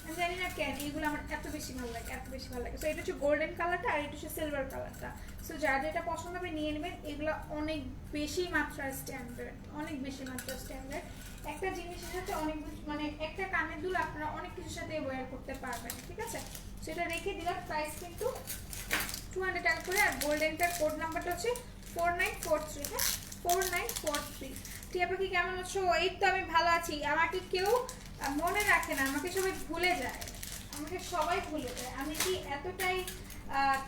Speaker 1: আমি জানি না কেন এইগুলো আমার এত বেশি ভালো লাগে। সো এটা হচ্ছে গোল্ডেন কালারটা, আর এটা হচ্ছে সিলভার কালারটা। সো যার যেটা পছন্দ হবে নিয়ে নেবেন। এগুলো অনেক বেশি মাত্রায় স্ট্যান্ডার্ড, একটা জিনিসের সাথে অনেক, মানে একটা কানের দুল আপনারা অনেক কিছুর সাথে ওয়্যার করতে পারবেন, ঠিক আছে? সেটা রেখে দিলাম। প্রাইস কিন্তু 200 টাকা করে। আর গোল্ডেনটার কোড নাম্বারটা হচ্ছে 4943, হ্যাঁ 4943। টিয়া পাখি কেমন আছো? এই তো আমি ভালো আছি। আমাকে কেউ মনে রাখে না, আমাকে সবাই ভুলে যায়, আমি কি এতটাই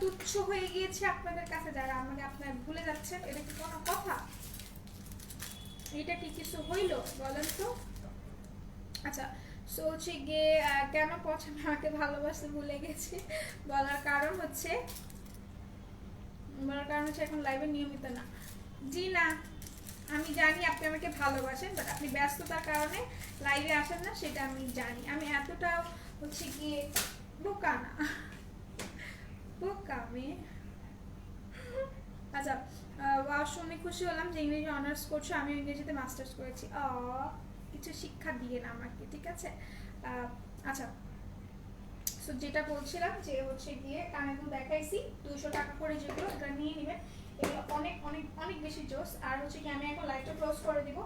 Speaker 1: তুচ্ছ হয়ে গিয়েছি আপনাদের কাছে, যারা আমাকে আপনারা ভুলে যাচ্ছেন? এটা কি কোনো কথা? এটা কি কিছু হইল বলেন তো? আচ্ছা সো হচ্ছে গিয়ে কেন পছন্দ আমাকে ভালোবাসতে ভুলে গেছি, বলার কারণ হচ্ছে এখন লাইভে নিয়মিত না। জি না, আমি জানি আপনি আমাকে ভালোবাসেন, বাট আপনি ব্যস্ততার কারণে লাইভে আসেন না, সেটা আমি জানি। আমি এতটাও হচ্ছে গিয়ে বোকা না, বোকা মেয়ে। আচ্ছা শুনে খুশি হলাম যে ইংরেজি অনার্স করছো, আমি ইংরেজিতে মাস্টার্স করেছি। কিছু শিক্ষা দিয়ে না আমাকে, ঠিক আছে? আচ্ছা সো যেটা বলছিলাম যে হচ্ছে গিয়ে কানের দুল দেখাইছি 200 টাকা করে, যেগুলো এটা নিয়ে নেবেন। এগুলো অনেক অনেক অনেক বেশি জোস। আর হচ্ছে কি আমি এখন লাইভটা ক্লোজ করে দিব।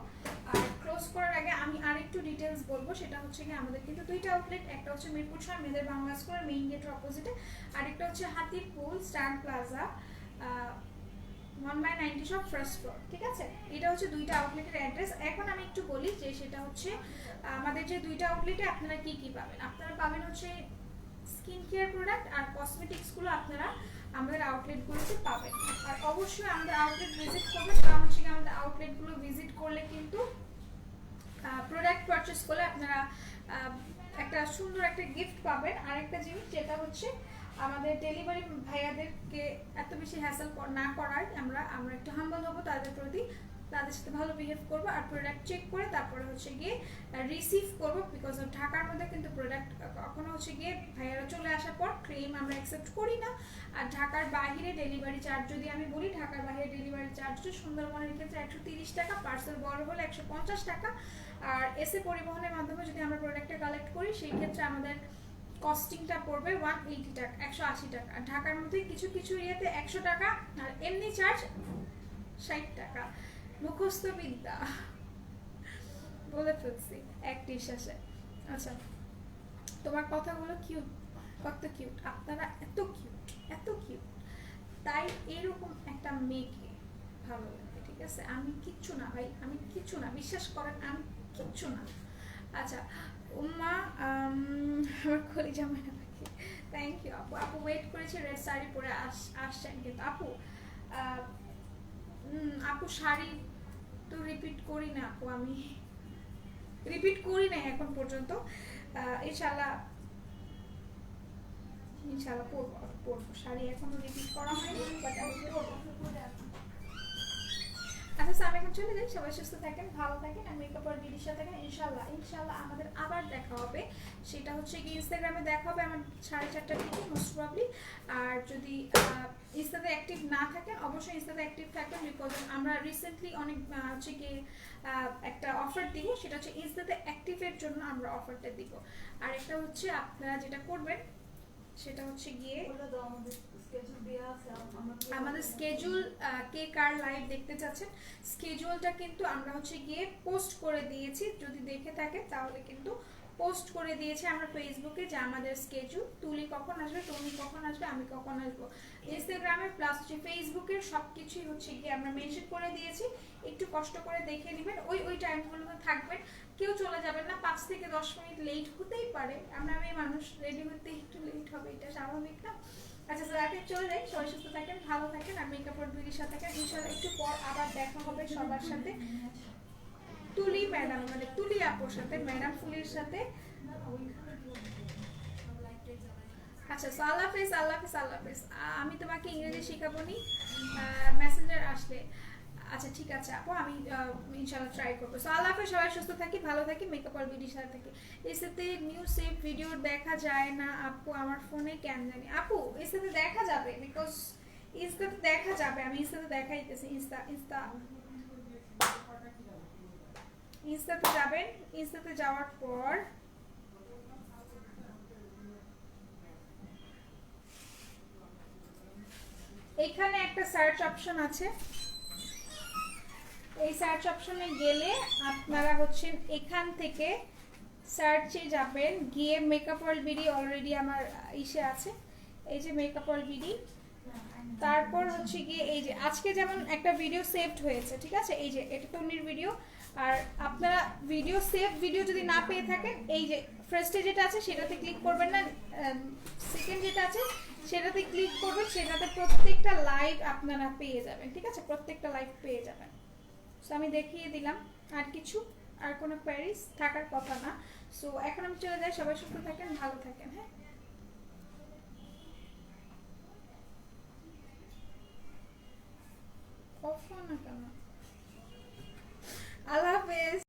Speaker 1: আর ক্লোজ করার আগে আমি আরেকটু ডিটেলস বলবো, সেটা হচ্ছে কি আমাদের কিন্তু দুইটা আউটলেট, একটা হচ্ছে মিরপুর 6 মেয়েদের বাংলা স্কুলের মেইন গেটের অপোজিটে, আরেকটা হচ্ছে Hatirpul star plaza 1/90 shop first floor, ঠিক আছে? এটা হচ্ছে দুইটা আউটলেটের অ্যাড্রেস। এখন আমি একটু বলি যে সেটা হচ্ছে আমাদের যে দুইটা আউটলেটে আপনারা কি কি পাবেন। আপনারা পাবেন হচ্ছে স্কিন কেয়ার প্রোডাক্ট আর কসমেটিক্সগুলো আপনারা আমাদের আউটলেটগুলোতে পাবেন। আর অবশ্যই আমাদের আউটলেট ভিজিট করবেন, কারণ হচ্ছে আমাদের আউটলেটগুলো ভিজিট করলে কিন্তু প্রোডাক্ট পারচেস করলে আপনারা একটা সুন্দর একটা গিফট পাবেন। আর একটা জিনিস যেটা হচ্ছে আমাদের ডেলিভারি ভাইয়াদেরকে এত বেশি হ্যাসেল না করার আমরা একটু হাম্বল হবো তাদের প্রতি। তাদের সাথে ভালো বিহেভ করবো আর প্রোডাক্ট চেক করে তারপরে হচ্ছে গিয়ে রিসিভ করবো, বিকজ অফ ঢাকার মধ্যে কিন্তু প্রোডাক্ট কখনো হচ্ছে গিয়ে ভাইয়ারা চলে আসার পর ক্লেম আমরা অ্যাকসেপ্ট করি না। আর ঢাকার বাইরে ডেলিভারি চার্জ যদি আমি বলি, ঢাকার বাইরে ডেলিভারি চার্জ সুন্দরবনের ক্ষেত্রে 130 টাকা, পার্সেল বড় হলে 150 টাকা। আর এসে পরিবহনের মাধ্যমে যদি আমরা প্রোডাক্টটা কালেক্ট করি সেই ক্ষেত্রে আমাদের কস্টিংটা পড়বে 180 টাকা, 180 টাকা। আর ঢাকার মধ্যে কিছু কিছু ইয়েতে 100 টাকা, আর এমনি চার্জ 60 টাকা। মুখস্থ বিদ্যা বলে ফেলছি এক নিঃশ্বাসে। আচ্ছা, তোমার কথাগুলো কিউট, কত কিউট, আপনারা এত কিউট, এত কিউট, তাই এরকম একটা মেয়েকে ভালো লাগে, ঠিক আছে? আমি কিচ্ছু না ভাই, আমি কিচ্ছু না, বিশ্বাস করেন আমি কিচ্ছু না। আচ্ছা উম্মা, আমার কলিজা মনে রাখি, থ্যাংক ইউ আপু। আপু ওয়েট করেছে, রেড শাড়ি পরে আসছেন, কিন্তু আপু আপু শাড়ি তো রিপিট করি না আপু, আমি রিপিট করি না এখন পর্যন্ত। ইনশাল্লাহ ইনশাল্লাহ পরবো শাড়ি, এখনো রিপিট করা হয়নি, বাট আমি পরবো। আচ্ছা আমি এখন চলে যাই, সবাই সুস্থ থাকেন, ভালো থাকেন, আর মেকআপ আর বিডির সাথে থাকেন। ইনশাল্লাহ ইনশাল্লাহ আমাদের আবার দেখা হবে, সেটা হচ্ছে কি ইনস্টাগ্রামে দেখা হবে আমার 4:30টার দিকে মোস্ট প্রবাবলি। আর যদি ইনস্টাতে অ্যাক্টিভ না থাকেন অবশ্যই ইনস্টাতে অ্যাক্টিভ থাকবেন, বিকজ আমরা রিসেন্টলি অনেক হচ্ছে কি একটা অফার দিব, সেটা হচ্ছে ইনস্টাতে অ্যাক্টিভের জন্য আমরা অফারটা দিব। আর একটা হচ্ছে আপনারা যেটা করবেন সেটা হচ্ছে গিয়ে আমাদের স্কেজুল, কে কার লাইভ দেখতে চাচ্ছেন স্কেজুলটা কিন্তু আমরা হচ্ছে গিয়ে পোস্ট করে দিয়েছি, যদি দেখে থাকেন তাহলে কিন্তু পোস্ট করে দিয়েছে আমরা ফেসবুকে, যে আমাদের স্কেজুল, তুলি কখন আসবে, টনি কখন আসবে, আমি কখন আসবো, ইনস্টাগ্রামে প্লাস হচ্ছে ফেসবুকের সবকিছুই হচ্ছে গিয়ে আমরা মেনশন করে দিয়েছি। একটু কষ্ট করে দেখে নেবেন, ওই টাইমগুলোতে থাকবেন, কেউ চলে যাবেন না। 5 থেকে 10 মিনিট লেট হতেই পারে, আমরা মেয়ে মানুষ, রেডি হতে একটু লেট হবে, এটা স্বাভাবিক না? আচ্ছা স্যার চলে যাই, সবাই সুস্থ থাকেন, ভালো থাকেন, আর মেকআপ আর বিউটির সাথে থাকেন। ইনশাআল্লাহ একটু পর আবার দেখা হবে সবার সাথে, তুলি ম্যাডাম মানে তুলি আপুর সাথে, ম্যাডাম ফুলির সাথে। আচ্ছা সো আল্লাহ হাফেজ, আল্লাহ হাফেজ, আল্লাহ হাফেজ। আমি তোমাকে ইংরেজি শেখাবো নি, মেসেঞ্জার আসলে। আচ্ছা ঠিক আছে আপু, আমি ইনশাআল্লাহ ট্রাই করবো। সো আল্লাহ হাফেজ, সবাই সুস্থ থাকি, ভালো থাকি, মেকআপ আর বিউটির সাথে থাকি। এসাতে নিউ সেভ ভিডিও দেখা যায় না আপু আমার ফোনে, কেন জানি আপু এসাতে দেখা যাবে, বিকজ ইনস্টাতে দেখা যাবে, আমি ইনস্টাতে দেখাইতেছি। ইনস্টাতে যাবেন, ইনস্টাতে যাওয়ার পর এখানে একটা সার্চ অপশন আছে, এই সার্চ অপশনে গেলে আপনারা হচ্ছেন এখান থেকে সার্চে যাবেন, গিয়ে মেকআপ ওয়ার্ল্ড বিডি অলরেডি আমার ইসে আছে, এই যে মেকআপ ওয়ার্ল্ড বিডি। তারপর হচ্ছে গিয়ে এই যে আজকে যেমন একটা ভিডিও সেভড হয়েছে, ঠিক আছে, এই যে এটা তন্নির ভিডিও। আর আপনারা ভিডিও সেভ ভিডিও যদি না পেয়ে থাকেন, এই যে ফার্স্টে যেটা আছে সেটাতে ক্লিক করবেন না, সেকেন্ড যেটা আছে সেটাতে ক্লিক করবেন, সেটাতে প্রত্যেকটা লাইভ আপনারা পেয়ে যাবেন, ঠিক আছে, প্রত্যেকটা লাইভ পেয়ে যাবেন। সো আমি দেখিয়ে দিলাম, আর কিছু আর কোনো কোয়ারিজ থাকার কথা না। সো এখন আমি চলে যাই, সবাই সুস্থ থাকেন, ভালো থাকেন, হ্যাঁ। অফ না কেন? আল্লাহ হাফেজ।